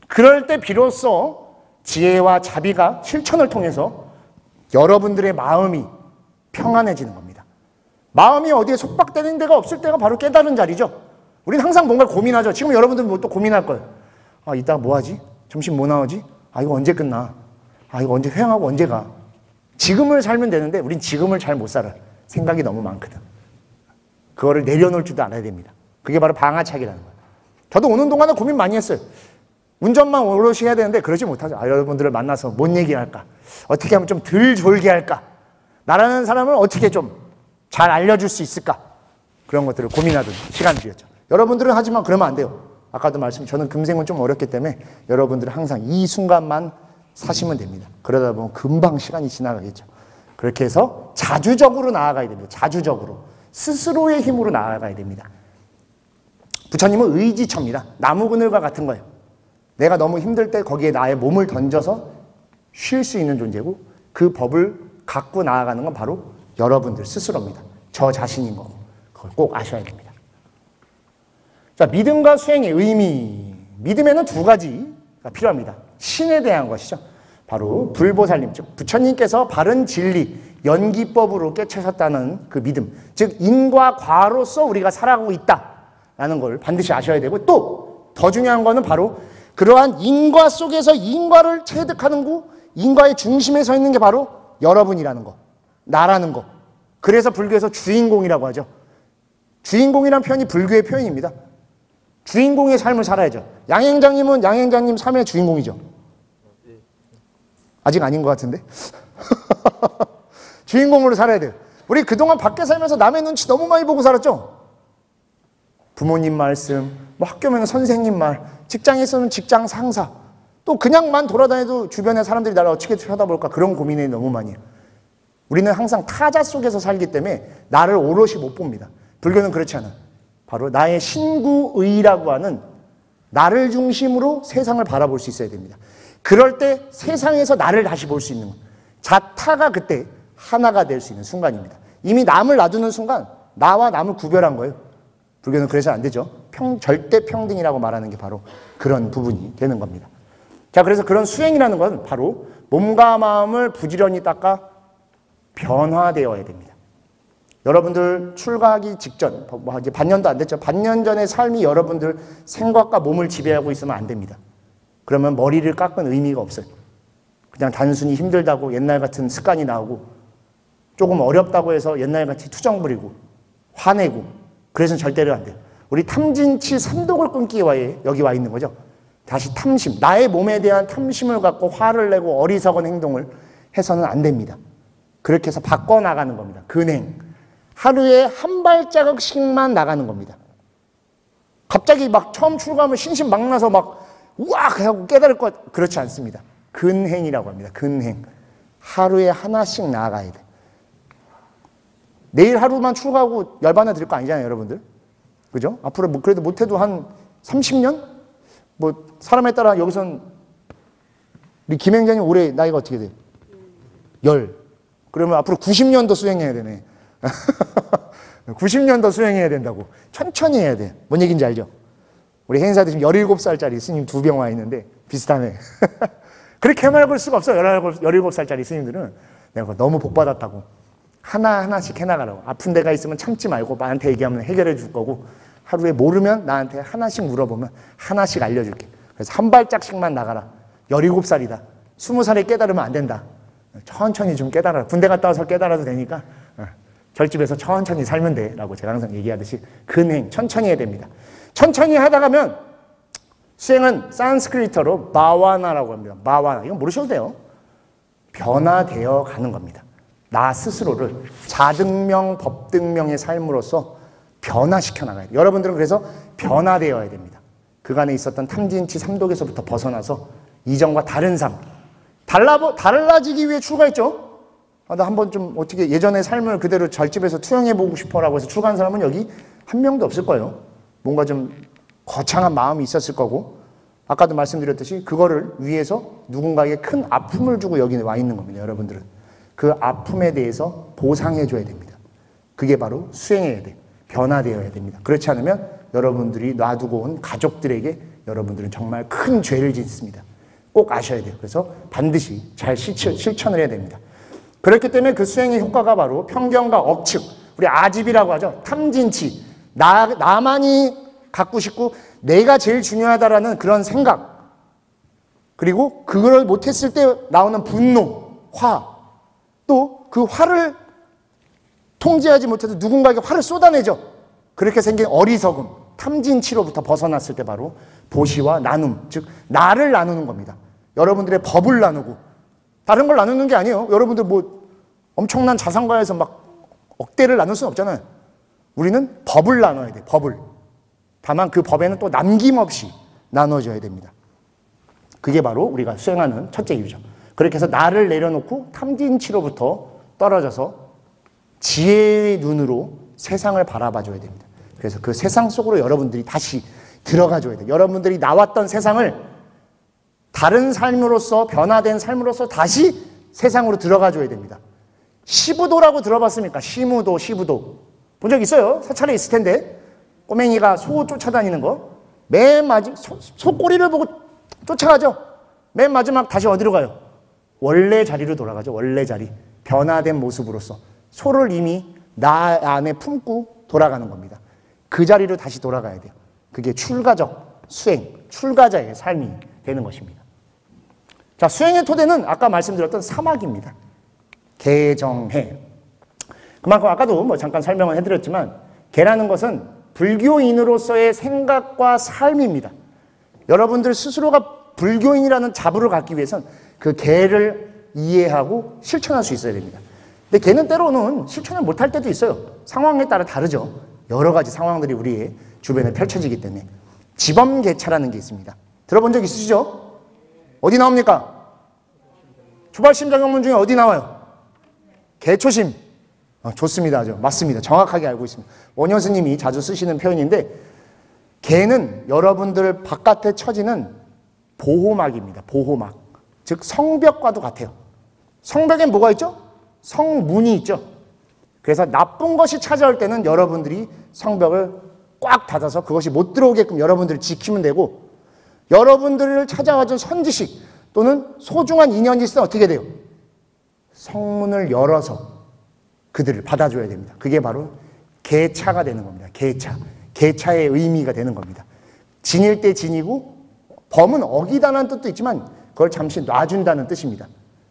그럴 때 비로소 지혜와 자비가 실천을 통해서 여러분들의 마음이 평안해지는 겁니다. 마음이 어디에 속박되는 데가 없을 때가 바로 깨달은 자리죠. 우리는 항상 뭔가 고민하죠. 지금 여러분들은 뭐 또 고민할 거예요. 아, 이따가 뭐 하지? 점심 뭐 나오지? 아, 이거 언제 끝나? 아, 이거 언제 회양하고 언제 가? 지금을 살면 되는데 우린 지금을 잘 못 살아. 생각이 너무 많거든. 그거를 내려놓을 줄도 알아야 됩니다. 그게 바로 방아착이라는 거예요. 저도 오는 동안에 고민 많이 했어요. 운전만 오롯이 해야 되는데 그러지 못하죠. 아, 여러분들을 만나서 뭔 얘기할까? 어떻게 하면 좀 덜 졸게 할까? 나라는 사람을 어떻게 좀 잘 알려줄 수 있을까? 그런 것들을 고민하던 시간들이었죠. 여러분들은 하지만 그러면 안 돼요. 아까도 저는 금생은 좀 어렵기 때문에 여러분들은 항상 이 순간만 사시면 됩니다. 그러다 보면 금방 시간이 지나가겠죠. 그렇게 해서 자주적으로 나아가야 됩니다. 자주적으로. 스스로의 힘으로 나아가야 됩니다. 부처님은 의지처입니다. 나무 그늘과 같은 거예요. 내가 너무 힘들 때 거기에 나의 몸을 던져서 쉴 수 있는 존재고 그 법을 갖고 나아가는 건 바로 여러분들 스스로입니다. 저 자신인 거고 그걸 꼭 아셔야 됩니다. 자, 믿음과 수행의 의미. 믿음에는 2가지가 필요합니다. 신에 대한 것이죠. 바로 불보살님, 즉 부처님께서 바른 진리, 연기법으로 깨쳐셨다는 그 믿음. 즉 인과 과로서 우리가 살아가고 있다라는 걸 반드시 아셔야 되고 또 더 중요한 거는 바로 그러한 인과 속에서 인과를 체득하는 구, 인과의 중심에 서 있는 게 바로 여러분이라는 거, 나라는 거. 그래서 불교에서 주인공이라고 하죠. 주인공이란 표현이 불교의 표현입니다. 주인공의 삶을 살아야죠. 양행장님은 양행장님 삶의 주인공이죠. 아직 아닌 것 같은데? 주인공으로 살아야 돼요. 우리 그동안 밖에 살면서 남의 눈치 너무 많이 보고 살았죠? 부모님 말씀, 뭐 학교면 선생님 말, 직장에 있으면 직장 상사, 또 그냥만 돌아다녀도 주변에 사람들이 나를 어떻게 쳐다볼까 그런 고민이 너무 많이 해요. 우리는 항상 타자 속에서 살기 때문에 나를 오롯이 못 봅니다. 불교는 그렇지 않아요. 바로 나의 신구의라고 하는 나를 중심으로 세상을 바라볼 수 있어야 됩니다. 그럴 때 세상에서 나를 다시 볼 수 있는 것. 자타가 그때 하나가 될 수 있는 순간입니다. 이미 남을 놔두는 순간 나와 남을 구별한 거예요. 불교는 그래서 안 되죠. 절대 평등이라고 말하는 게 바로 그런 부분이 되는 겁니다. 자, 그래서 그런 수행이라는 건 바로 몸과 마음을 부지런히 닦아 변화되어야 됩니다. 여러분들 출가하기 직전, 뭐 이제 반년도 안 됐죠. 반년 전의 삶이 여러분들 생각과 몸을 지배하고 있으면 안 됩니다. 그러면 머리를 깎은 의미가 없어요. 그냥 단순히 힘들다고 옛날 같은 습관이 나오고 조금 어렵다고 해서 옛날같이 투정 부리고 화내고 그래서는 절대로 안 돼요. 우리 탐진치 삼독을 끊기 위해 여기 와 있는 거죠. 다시 탐심, 나의 몸에 대한 탐심을 갖고 화를 내고 어리석은 행동을 해서는 안 됩니다. 그렇게 해서 바꿔나가는 겁니다. 근행. 하루에 한 발자국씩만 나가는 겁니다. 갑자기 막 처음 출가하면 신신 막 나서 막 우악 하고 깨달을 것, 그렇지 않습니다. 근행이라고 합니다. 근행. 하루에 하나씩 나아가야 돼. 내일 하루만 출가하고 열반을 드릴 거 아니잖아요, 여러분들. 그죠? 앞으로 뭐 그래도 못해도 한 30년? 뭐 사람에 따라 여기선 우리 김행자님 올해 나이가 어떻게 돼요? 10. 그러면 앞으로 90년 더 수행해야 되네. 90년 더 수행해야 된다고. 천천히 해야 돼. 뭔 얘기인지 알죠? 우리 행사도 지금 17살짜리 스님 2명 와 있는데 비슷하네. 그렇게 해맑을 수가 없어. 17살짜리 스님들은. 내가 너무 복받았다고. 하나하나씩 해나가라고. 아픈 데가 있으면 참지 말고 나한테 얘기하면 해결해 줄 거고, 하루에 모르면 나한테 하나씩 물어보면 하나씩 알려줄게. 그래서 한 발짝씩만 나가라. 17살이다. 20살에 깨달으면 안 된다. 천천히 좀 깨달아라. 군대 갔다 와서 깨달아도 되니까 절집에서 천천히 살면 돼 라고 제가 항상 얘기하듯이 근행, 천천히 해야 됩니다. 천천히 하다 가면 수행은 산스크리트어로 바와나라고 합니다. 바와나. 이건 모르셔도 돼요. 변화되어 가는 겁니다. 나 스스로를 자등명, 법등명의 삶으로서 변화시켜 나가야 돼요. 여러분들은 그래서 변화되어야 됩니다. 그간에 있었던 탐진치 삼독에서부터 벗어나서 이전과 다른 삶, 달라지기 위해 출가했죠. 나 한번 좀 어떻게 예전의 삶을 그대로 절집에서 투영해보고 싶어라고 해서 출가한 사람은 여기 한 명도 없을 거예요. 뭔가 좀 거창한 마음이 있었을 거고, 아까도 말씀드렸듯이 그거를 위해서 누군가에게 큰 아픔을 주고 여기 와 있는 겁니다. 여러분들은 그 아픔에 대해서 보상해줘야 됩니다. 그게 바로 수행해야 돼. 변화되어야 됩니다. 그렇지 않으면 여러분들이 놔두고 온 가족들에게 여러분들은 정말 큰 죄를 짓습니다. 꼭 아셔야 돼요. 그래서 반드시 잘 실천을 해야 됩니다. 그렇기 때문에 그 수행의 효과가 바로 편견과 억측, 우리 아집이라고 하죠. 탐진치, 나만이 갖고 싶고 내가 제일 중요하다라는 그런 생각, 그리고 그걸 못했을 때 나오는 분노, 화, 또 그 화를 통제하지 못해서 누군가에게 화를 쏟아내죠. 그렇게 생긴 어리석음, 탐진치로부터 벗어났을 때 바로 보시와 나눔, 즉 나를 나누는 겁니다. 여러분들의 법을 나누고, 다른 걸 나누는 게 아니에요. 여러분들 뭐 엄청난 자산가에서 막 억대를 나눌 수는 없잖아요. 우리는 법을 나눠야 돼. 법을. 다만 그 법에는 또 남김없이 나눠져야 됩니다. 그게 바로 우리가 수행하는 첫째 이유죠. 그렇게 해서 나를 내려놓고 탐진치로부터 떨어져서 지혜의 눈으로 세상을 바라봐줘야 됩니다. 그래서 그 세상 속으로 여러분들이 다시 들어가줘야 돼요. 여러분들이 나왔던 세상을 다른 삶으로서, 변화된 삶으로서 다시 세상으로 들어가줘야 됩니다. 시부도라고 들어봤습니까? 시무도, 시부도. 본 적 있어요? 사찰에 있을 텐데. 꼬맹이가 소 쫓아다니는 거. 맨 마지막, 소 꼬리를 보고 쫓아가죠. 맨 마지막 다시 어디로 가요? 원래 자리로 돌아가죠. 원래 자리. 변화된 모습으로서. 소를 이미 나 안에 품고 돌아가는 겁니다. 그 자리로 다시 돌아가야 돼요. 그게 출가적 수행, 출가자의 삶이 되는 것입니다. 자, 수행의 토대는 아까 말씀드렸던 사막입니다. 개정해. 그만큼 아까도 뭐 잠깐 설명을 해드렸지만, 개라는 것은 불교인으로서의 생각과 삶입니다. 여러분들 스스로가 불교인이라는 자부를 갖기 위해선 그 개를 이해하고 실천할 수 있어야 됩니다. 근데 개는 때로는 실천을 못할 때도 있어요. 상황에 따라 다르죠. 여러 가지 상황들이 우리의 주변에 펼쳐지기 때문에. 지범개차라는 게 있습니다. 들어본 적 있으시죠? 어디 나옵니까? 초발심장경문 중에 어디 나와요? 개초심. 좋습니다. 아주 맞습니다. 정확하게 알고 있습니다. 원효 스님이 자주 쓰시는 표현인데, 개는 여러분들 바깥에 처지는 보호막입니다. 보호막. 즉 성벽과도 같아요. 성벽엔 뭐가 있죠? 성문이 있죠. 그래서 나쁜 것이 찾아올 때는 여러분들이 성벽을 꽉 닫아서 그것이 못 들어오게끔 여러분들을 지키면 되고, 여러분들을 찾아와준 선지식 또는 소중한 인연이 있으면 어떻게 돼요? 성문을 열어서 그들을 받아줘야 됩니다. 그게 바로 개차가 되는 겁니다. 개차. 개차의 의미가 되는 겁니다. 지닐 때 지니고, 범은 어기다는 뜻도 있지만 그걸 잠시 놔준다는 뜻입니다.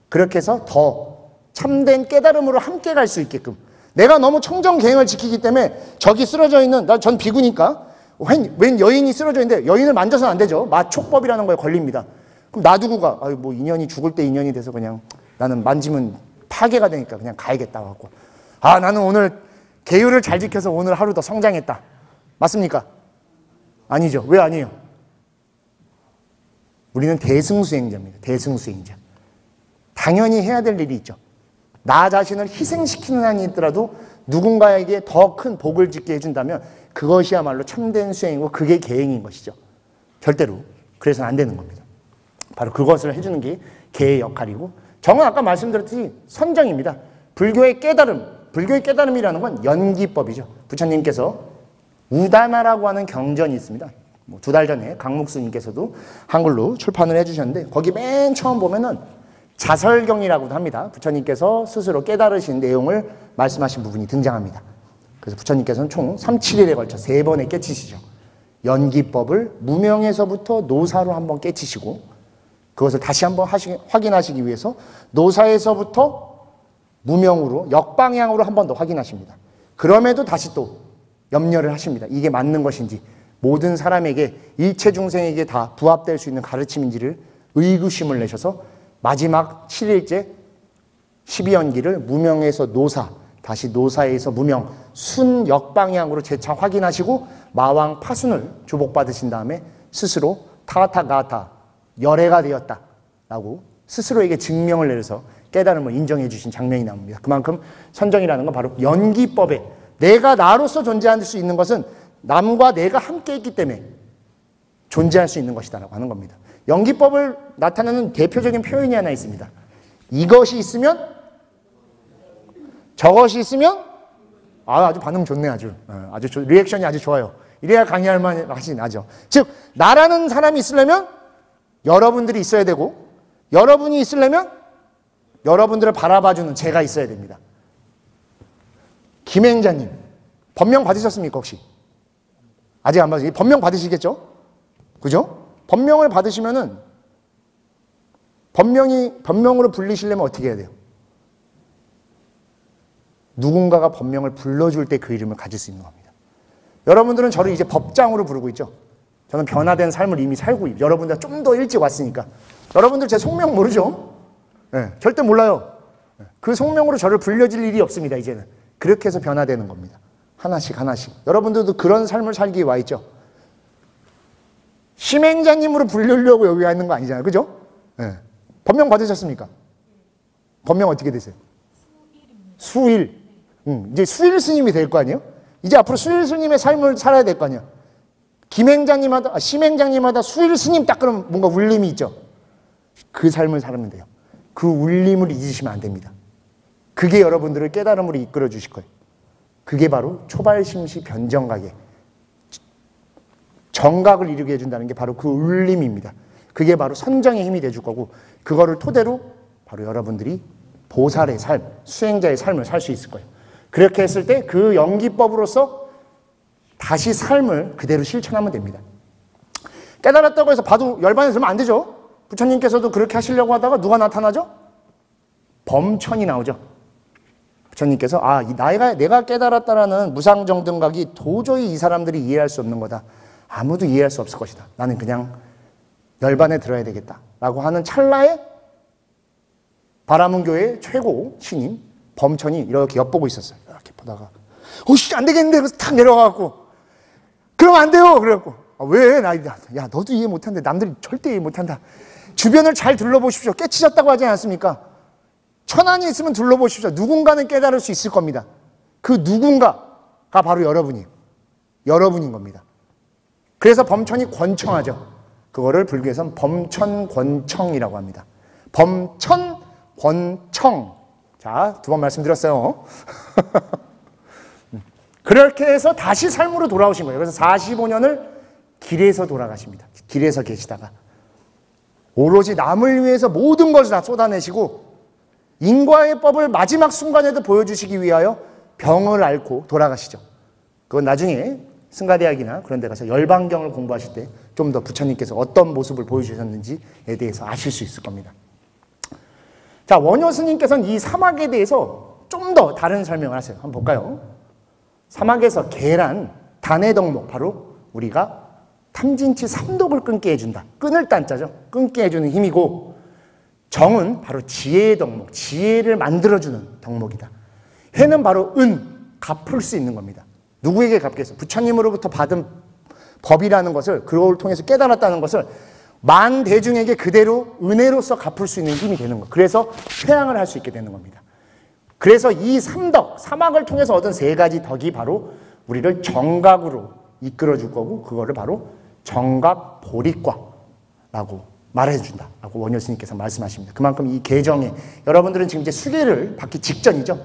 그렇게 해서 더 참된 깨달음으로 함께 갈 수 있게끔. 내가 너무 청정갱을 지키기 때문에 저기 쓰러져 있는, 전 비구니까 웬 여인이 쓰러져 있는데 여인을 만져서는 안 되죠. 마촉법이라는 거에 걸립니다. 그럼 놔두고 가. 뭐 인연이 죽을 때 인연이 돼서 그냥 나는 만지면 파괴가 되니까 그냥 가야겠다 하고. 나는 오늘 계율을 잘 지켜서 오늘 하루 더 성장했다. 맞습니까? 아니죠. 왜 아니에요? 우리는 대승수행자입니다. 대승수행자. 당연히 해야 될 일이 있죠. 나 자신을 희생시키는 한이 있더라도 누군가에게 더 큰 복을 짓게 해준다면 그것이야말로 참된 수행이고 그게 계행인 것이죠. 절대로 그래서는 안 되는 겁니다. 바로 그것을 해주는 게 계의 역할이고, 정은 아까 말씀드렸듯이 선정입니다. 불교의 깨달음이라는 건 연기법이죠. 부처님께서 우다나라고 하는 경전이 있습니다. 2달 전에 강묵수님께서도 한글로 출판을 해주셨는데, 거기 맨 처음 보면은 자설경이라고도 합니다. 부처님께서 스스로 깨달으신 내용을 말씀하신 부분이 등장합니다. 그래서 부처님께서는 총 37일에 걸쳐 3번에 깨치시죠. 연기법을 무명에서부터 노사로 한번 깨치시고, 그것을 다시 한번 확인하시기 위해서 노사에서부터 무명으로 역방향으로 한 번 더 확인하십니다. 그럼에도 다시 또 염려를 하십니다. 이게 맞는 것인지, 모든 사람에게, 일체 중생에게 다 부합될 수 있는 가르침인지를 의구심을 내셔서 마지막 7일째 12연기를 무명에서 노사, 다시 노사에서 무명, 순 역방향으로 재차 확인하시고 마왕 파순을 주복받으신 다음에 스스로 타타가타, 열애가 되었다라고 스스로에게 증명을 내려서 깨달음을 인정해 주신 장면이 나옵니다. 그만큼 선정이라는 건 바로 연기법에, 내가 나로서 존재할 수 있는 것은 남과 내가 함께 있기 때문에 존재할 수 있는 것이다라고 하는 겁니다. 연기법을 나타내는 대표적인 표현이 하나 있습니다. 이것이 있으면, 저것이 있으면, 아주 반응 좋네, 아주 리액션이 아주 좋아요. 이래야 강의할 맛이 나죠. 즉, 나라는 사람이 있으려면 여러분들이 있어야 되고, 여러분이 있으려면 여러분들을 바라봐주는 제가 있어야 됩니다. 김행자님, 법명 받으셨습니까, 혹시? 아직 안 받으시죠? 법명 받으시겠죠? 그죠? 법명을 받으시면은, 법명으로 불리시려면 어떻게 해야 돼요? 누군가가 법명을 불러줄 때 그 이름을 가질 수 있는 겁니다. 여러분들은 저를 이제 법장으로 부르고 있죠? 저는 변화된 삶을 이미 살고, 여러분들 좀 더 일찍 왔으니까. 여러분들 제 속명 모르죠? 네, 절대 몰라요. 그 속명으로 저를 불려질 일이 없습니다, 이제는. 그렇게 해서 변화되는 겁니다. 하나씩 하나씩. 여러분들도 그런 삶을 살기 와 있죠? 심행자님으로 불리려고 여기 와 있는 거 아니잖아요. 그죠? 네. 법명 받으셨습니까? 법명 어떻게 되세요? 수일. 이제 수일 스님이 될 거 아니에요? 이제 앞으로 수일 스님의 삶을 살아야 될 거 아니에요? 김행자님마다, 심행자님마다 수일 스님 딱 그럼 뭔가 울림이 있죠? 그 삶을 살면 돼요. 그 울림을 잊으시면 안 됩니다. 그게 여러분들을 깨달음으로 이끌어 주실 거예요. 그게 바로 초발심시 변정각의 정각을 이루게 해준다는 게 바로 그 울림입니다. 그게 바로 선정의 힘이 돼줄 거고, 그거를 토대로 바로 여러분들이 보살의 삶, 수행자의 삶을 살 수 있을 거예요. 그렇게 했을 때 그 연기법으로서 다시 삶을 그대로 실천하면 됩니다. 깨달았다고 해서 봐도 열반에 들면 안 되죠. 부처님께서도 그렇게 하시려고 하다가 누가 나타나죠? 범천이 나오죠. 부처님께서 내가 깨달았다라는 무상정등각이 도저히 이 사람들이 이해할 수 없는 거다. 아무도 이해할 수 없을 것이다. 나는 그냥 열반에 들어야 되겠다. 라고 하는 찰나에 바라문교의 최고 신인 범천이 이렇게 엿보고 있었어요. 이렇게 보다가 오씨 안 되겠는데 그래서 탁 내려가갖고 그러면 안 돼요. 그래갖고 왜? 야 너도 이해 못한대. 남들이 절대 이해 못한다. 주변을 잘 둘러보십시오. 깨치셨다고 하지 않습니까? 천안이 있으면 둘러보십시오. 누군가는 깨달을 수 있을 겁니다. 그 누군가가 바로 여러분이에요. 여러분인 겁니다. 그래서 범천이 권청하죠. 그거를 불교에서는 범천권청이라고 합니다. 범천권청. 자, 2번 말씀드렸어요. 그렇게 해서 다시 삶으로 돌아오신 거예요. 그래서 45년을 길에서 돌아가십니다. 길에서 계시다가 오로지 남을 위해서 모든 것을 다 쏟아내시고 인과의 법을 마지막 순간에도 보여주시기 위하여 병을 앓고 돌아가시죠. 그건 나중에 승가대학이나 그런 데 가서 열반경을 공부하실 때 좀 더 부처님께서 어떤 모습을 보여주셨는지에 대해서 아실 수 있을 겁니다. 자, 원효 스님께서는 이 사막에 대해서 좀 더 다른 설명을 하세요. 한번 볼까요? 사막에서 계란, 단의 덕목, 바로 우리가 탐진치 삼독을 끊게 해준다. 끊을 딴자죠. 끊게 해주는 힘이고, 정은 바로 지혜의 덕목, 지혜를 만들어주는 덕목이다. 해는 바로 갚을 수 있는 겁니다. 누구에게 갚겠어요? 부처님으로부터 받은 법이라는 것을, 그걸 통해서 깨달았다는 것을 만대중에게 그대로 은혜로서 갚을 수 있는 힘이 되는 거예요. 그래서 회양을 할 수 있게 되는 겁니다. 그래서 이 삼덕, 사막을 통해서 얻은 세 가지 덕이 바로 우리를 정각으로 이끌어 줄 거고, 그거를 바로 정각보리과라고 말해준다라고 원효 스님께서 말씀하십니다. 그만큼 이 계정에, 여러분들은 지금 이제 수계를 받기 직전이죠.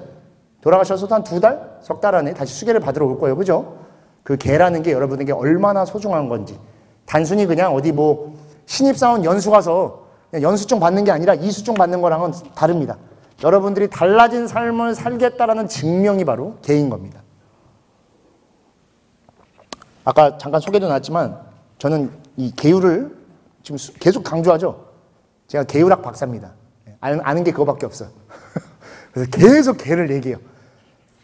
돌아가셔서도 한 2달, 석 달 안에 다시 수계를 받으러 올 거예요. 그죠? 그 계라는 게 여러분에게 얼마나 소중한 건지, 단순히 그냥 어디 뭐 신입사원 연수 가서 그냥 연수증 받는 게 아니라 이수증 받는 거랑은 다릅니다. 여러분들이 달라진 삶을 살겠다라는 증명이 바로 계인 겁니다. 아까 잠깐 소개도 나왔지만 저는 이 계율을 지금 계속 강조하죠. 제가 계율학 박사입니다. 아는 게 그거밖에 없어요. 그래서 계속 계를 얘기해요.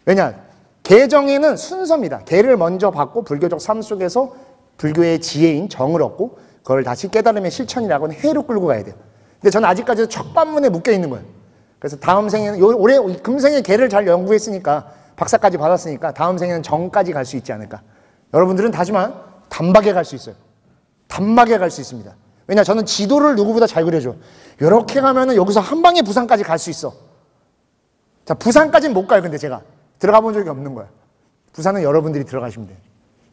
왜냐? 계정에는 순서입니다. 계를 먼저 받고 불교적 삶 속에서 불교의 지혜인 정을 얻고 그걸 다시 깨달음의 실천이라고는 해로 끌고 가야 돼요. 근데 저는 아직까지도 척반문에 묶여 있는 거예요. 그래서 다음 생에는, 올해 금생에 계를 잘 연구했으니까, 박사까지 받았으니까 다음 생에는 정까지 갈 수 있지 않을까. 여러분들은 하지만 단박에 갈 수 있어요. 단박에 갈 수 있습니다. 왜냐? 저는 지도를 누구보다 잘 그려줘. 이렇게 가면은 여기서 한 방에 부산까지 갈 수 있어. 자, 부산까지는 못 가요. 근데 제가 들어가 본 적이 없는 거야. 부산은 여러분들이 들어가시면 돼요.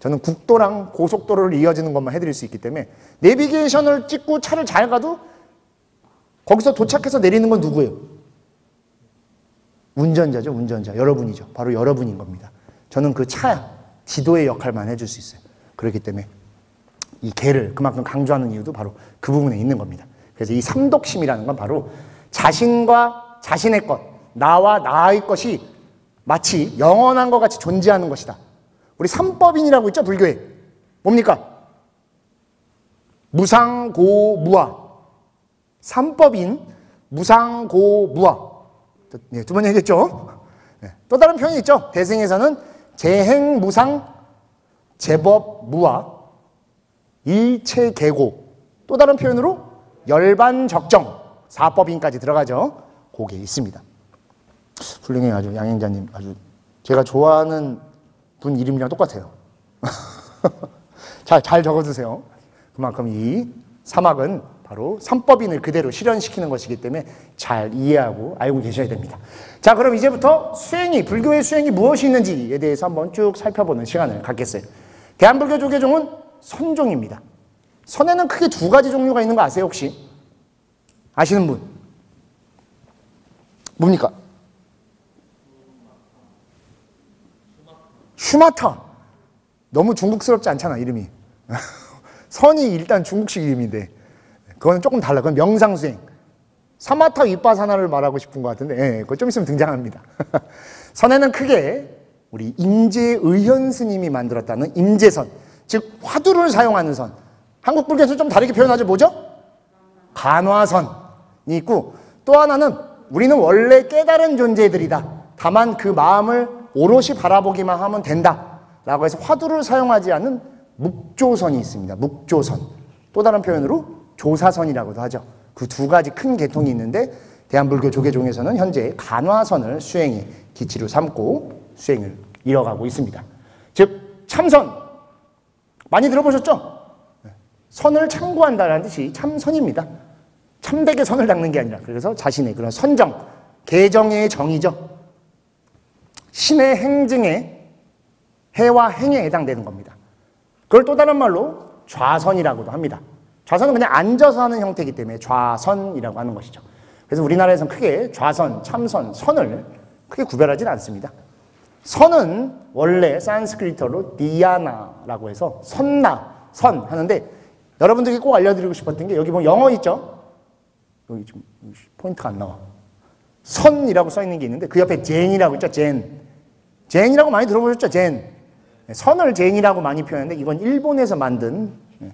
저는 국도랑 고속도로를 이어지는 것만 해드릴 수 있기 때문에, 내비게이션을 찍고 차를 잘 가도 거기서 도착해서 내리는 건 누구예요? 운전자죠. 운전자. 여러분이죠. 바로 여러분인 겁니다. 저는 그 차, 지도의 역할만 해줄 수 있어요. 그렇기 때문에 이 계를 그만큼 강조하는 이유도 바로 그 부분에 있는 겁니다. 그래서 이 삼독심이라는 건 바로 자신과 자신의 것, 나와 나의 것이 마치 영원한 것 같이 존재하는 것이다. 우리 삼법인이라고 있죠, 불교에. 뭡니까? 무상고무아. 삼법인, 무상고무아. 네, 두 번 얘기했죠. 네, 또 다른 표현이 있죠. 대승에서는 재행무상, 제법무아, 일체계고. 또 다른 표현으로 열반적정, 사법인까지 들어가죠. 그게 있습니다. 훌륭해요. 아주 양행자님, 아주 제가 좋아하는 분 이름이랑 똑같아요. 잘 적어두세요. 그만큼 이 사막은 바로 삼법인을 그대로 실현시키는 것이기 때문에 잘 이해하고 알고 계셔야 됩니다. 자, 그럼 이제부터 수행이, 불교의 수행이 무엇이 있는지에 대해서 한번 쭉 살펴보는 시간을 갖겠어요. 대한불교 조계종은 선종입니다. 선에는 크게 두 가지 종류가 있는 거 아세요, 혹시? 아시는 분? 뭡니까? 슈마타. 너무 중국스럽지 않잖아, 이름이. 선이 일단 중국식 이름인데 그거는 조금 달라. 그건 명상수행. 사마타 윗바사나를 말하고 싶은 것 같은데, 예, 그거 좀 있으면 등장합니다. 선에는 크게 우리 임재의현 스님이 만들었다는 임재선, 즉 화두를 사용하는 선. 한국 불교에서 좀 다르게 표현하죠. 뭐죠? 간화선이 있고, 또 하나는 우리는 원래 깨달은 존재들이다. 다만 그 마음을 오롯이 바라보기만 하면 된다 라고 해서 화두를 사용하지 않는 묵조선이 있습니다. 묵조선. 또 다른 표현으로 조사선이라고도 하죠. 그 두 가지 큰 계통이 있는데 대한불교 조계종에서는 현재 간화선을 수행의 기치로 삼고 수행을 이뤄가고 있습니다. 즉 참선, 많이 들어보셨죠? 선을 참고한다는 뜻이 참선입니다. 참되게 선을 닦는 게 아니라, 그래서 자신의 그런 선정, 계정의 정의죠. 신의 행증의 해와 행에 해당되는 겁니다. 그걸 또 다른 말로 좌선이라고도 합니다. 좌선은 그냥 앉아서 하는 형태이기 때문에 좌선이라고 하는 것이죠. 그래서 우리나라에서는 크게 좌선, 참선, 선을 크게 구별하지는 않습니다. 선은 원래 산스크리트어로 디아나라고 해서 선나, 선 하는데, 여러분들께 꼭 알려드리고 싶었던 게, 여기 보면 영어 있죠? 여기 좀 포인트가 안 나와. 선이라고 써 있는 게 있는데 그 옆에 젠이라고 있죠. 젠이라고 많이 들어보셨죠? 젠. 선을 젠이라고 많이 표현하는데 이건 일본에서 만든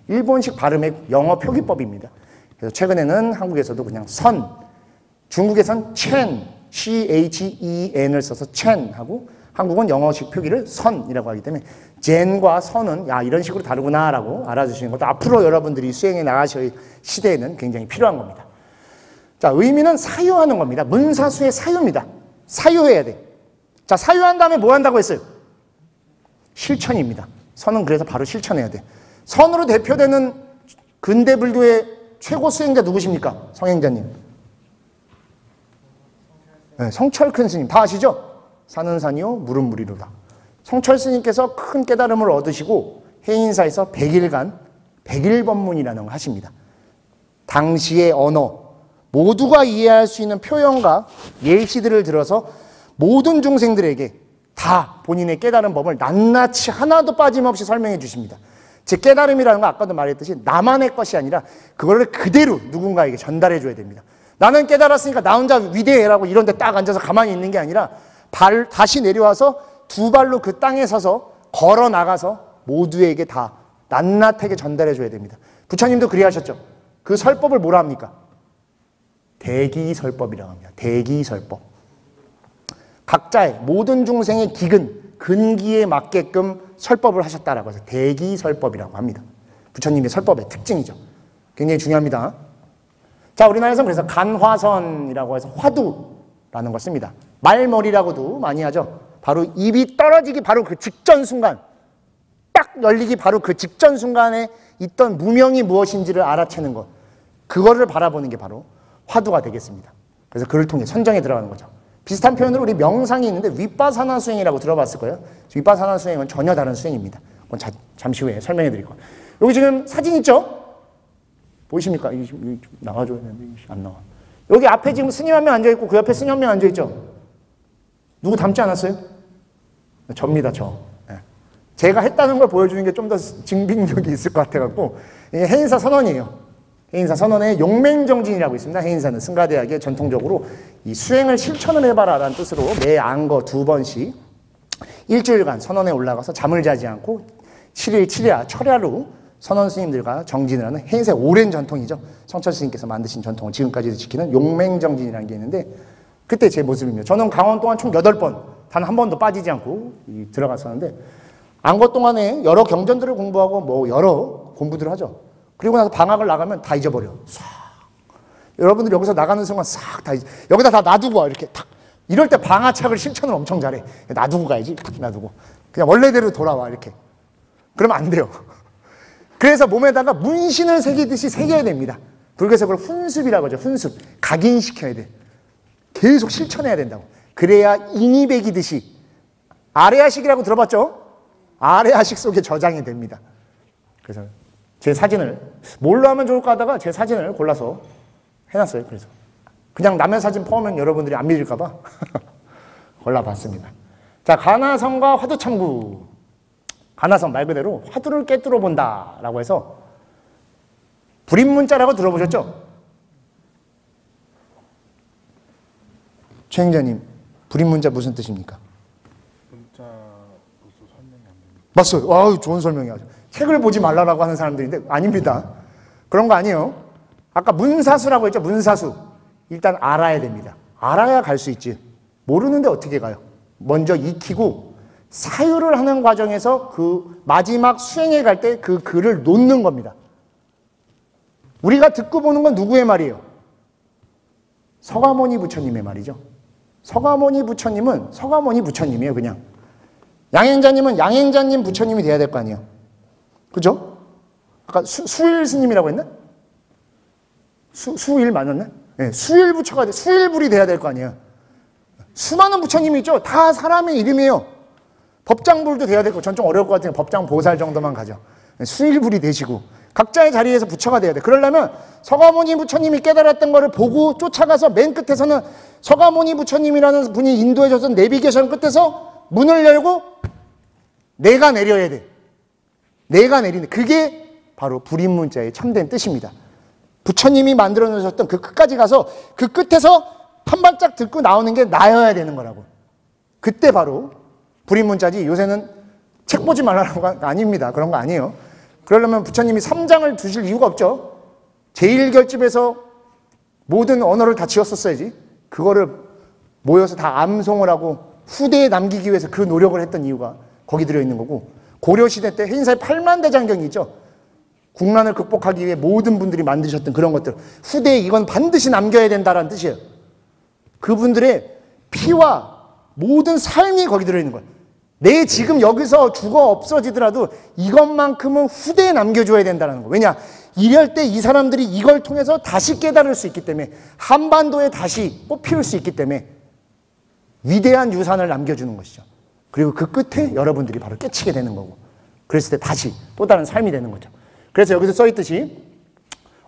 일본식 발음의 영어 표기법입니다. 그래서 최근에는 한국에서도 그냥 선, 중국에선 첸, CHEN을 써서 첸 하고, 한국은 영어식 표기를 선이라고 하기 때문에 젠과 선은 야, 이런 식으로 다르구나 라고 알아주시는 것도 앞으로 여러분들이 수행해 나가실 시대에는 굉장히 필요한 겁니다. 자, 의미는 사유하는 겁니다. 문사수의 사유입니다. 사유해야 돼. 자, 사유한 다음에 뭐 한다고 했어요? 실천입니다. 선은 그래서 바로 실천해야 돼. 선으로 대표되는 근대 불교의 최고 수행자 누구십니까? 성행자님. 네, 성철 큰 스님. 다 아시죠? 산은 산이요 물은 물이로다. 성철 스님께서 큰 깨달음을 얻으시고 해인사에서 100일간 100일법문이라는 걸 하십니다. 당시의 언어, 모두가 이해할 수 있는 표현과 예시들을 들어서 모든 중생들에게 다 본인의 깨달은 법을 낱낱이 하나도 빠짐없이 설명해 주십니다. 즉 깨달음이라는 건 아까도 말했듯이 나만의 것이 아니라 그거를 그대로 누군가에게 전달해 줘야 됩니다. 나는 깨달았으니까 나 혼자 위대해라고 이런 데 딱 앉아서 가만히 있는 게 아니라 다시 내려와서 두 발로 그 땅에 서서 걸어 나가서 모두에게 다 낱낱하게 전달해 줘야 됩니다. 부처님도 그리하셨죠. 그 설법을 뭐라 합니까? 대기설법이라고 합니다. 대기설법. 각자의 모든 중생의 기근, 근기에 맞게끔 설법을 하셨다라고 해서 대기설법이라고 합니다. 부처님의 설법의 특징이죠. 굉장히 중요합니다. 자, 우리나라에서는 그래서 간화선이라고 해서 화두라는 걸 씁니다. 말머리라고도 많이 하죠. 바로 입이 떨어지기 바로 그 직전 순간, 딱 열리기 바로 그 직전 순간에 있던 무명이 무엇인지를 알아채는 것, 그거를 바라보는 게 바로 화두가 되겠습니다. 그래서 그를 통해 선정에 들어가는 거죠. 비슷한 표현으로 우리 명상이 있는데 윗바사나 수행이라고 들어봤을 거예요. 윗바사나 수행은 전혀 다른 수행입니다. 그건 잠시 후에 설명해 드릴 거예요. 여기 지금 사진 있죠? 보이십니까? 이게 나와줘야 되는데 안 나와. 여기 앞에 지금 스님 한 명 앉아있고 그 옆에 스님 한 명 앉아있죠? 누구 닮지 않았어요? 접니다, 저. 네. 제가 했다는 걸 보여주는 게 좀 더 증빙력이 있을 것 같아갖고, 이게 해인사 선언이에요. 해인사 선언에 용맹정진이라고 있습니다. 해인사는 승가대학에 전통적으로 이 수행을 실천을 해봐라 라는 뜻으로 매 안거 2번씩 일주일간 선언에 올라가서 잠을 자지 않고 7일 7야 철야로 선언 스님들과 정진을 하는 해인사의 오랜 전통이죠. 성철 스님께서 만드신 전통을 지금까지도 지키는 용맹정진이라는 게 있는데, 그때 제 모습입니다. 저는 강원 동안 총 8번 단 한 번도 빠지지 않고 들어갔었는데, 안거 동안에 여러 경전들을 공부하고 뭐 여러 공부들을 하죠. 그리고 나서 방학을 나가면 다 잊어버려. 싹. 여러분들 여기서 나가는 순간 싹 다 여기다 다 놔두고 와, 이렇게 탁. 이럴 때 방아착을 실천을 엄청 잘해. 놔두고 가야지. 탁 놔두고. 그냥 원래대로 돌아와, 이렇게. 그러면 안 돼요. 그래서 몸에다가 문신을 새기듯이 새겨야 됩니다. 불교에서 그걸 훈습이라고 하죠. 훈습. 각인시켜야 돼. 계속 실천해야 된다고. 그래야 인이 배기듯이. 아레아식이라고 들어봤죠? 아레아식 속에 저장이 됩니다. 그래서 제 사진을 뭘로 하면 좋을까 하다가 제 사진을 골라서 해놨어요. 그래서 그냥 남의 사진 포함하면 여러분들이 안 믿을까 봐 골라봤습니다. 자, 간화선과 화두참구. 간화선 말 그대로 화두를 깨뚫어 본다 라고 해서 불입문자라고 들어보셨죠? 최 행자님, 불입문자 무슨 뜻입니까? 문자로서 설명이 안 됩니다. 맞어요. 아우, 좋은 설명이야. 책을 보지 말라고 하는 사람들인데 아닙니다. 그런 거 아니에요. 아까 문사수라고 했죠. 문사수. 일단 알아야 됩니다. 알아야 갈 수 있지. 모르는데 어떻게 가요? 먼저 익히고 사유를 하는 과정에서 그 마지막 수행에 갈 때 그 글을 놓는 겁니다. 우리가 듣고 보는 건 누구의 말이에요? 서가모니 부처님의 말이죠. 서가모니 부처님은 서가모니 부처님이에요, 그냥. 양행자님은 양행자님 부처님이 돼야 될 거 아니에요. 그죠? 아까 수일 스님이라고 했나? 수일 맞았나? 네, 수일 부처가 수일불이 돼야 될 거 아니에요. 수많은 부처님이 있죠. 다 사람의 이름이에요. 법장불도 돼야 되고, 전 좀 어려울 것 같으니까 법장 보살 정도만 가죠. 수일불이 되시고 각자의 자리에서 부처가 돼야 돼. 그러려면 서가모니 부처님이 깨달았던 거를 보고 쫓아가서 맨 끝에서는 서가모니 부처님이라는 분이 인도해줘서 내비게이션 끝에서 문을 열고 내가 내려야 돼. 내가 내리는, 그게 바로 불입문자의 참된 뜻입니다. 부처님이 만들어 놓으셨던 그 끝까지 가서 그 끝에서 한 발짝 듣고 나오는 게 나여야 되는 거라고. 그때 바로 불입문자지. 요새는 책 보지 말라는 거 아닙니다. 그런 거 아니에요. 그러려면 부처님이 3장을 두실 이유가 없죠. 제1결집에서 모든 언어를 다 지었었어야지. 그거를 모여서 다 암송을 하고 후대에 남기기 위해서 그 노력을 했던 이유가 거기 들어있는 거고, 고려시대 때 해인사의 8만대장경이 있죠. 국난을 극복하기 위해 모든 분들이 만드셨던 그런 것들, 후대에 이건 반드시 남겨야 된다는 뜻이에요. 그분들의 피와 모든 삶이 거기 들어있는 거예요. 내 지금 여기서 죽어 없어지더라도 이것만큼은 후대에 남겨줘야 된다는 거. 왜냐? 이럴 때 이 사람들이 이걸 통해서 다시 깨달을 수 있기 때문에, 한반도에 다시 꽃피울 수 있기 때문에 위대한 유산을 남겨주는 것이죠. 그리고 그 끝에 여러분들이 바로 깨치게 되는 거고, 그랬을 때 다시 또 다른 삶이 되는 거죠. 그래서 여기서 써있듯이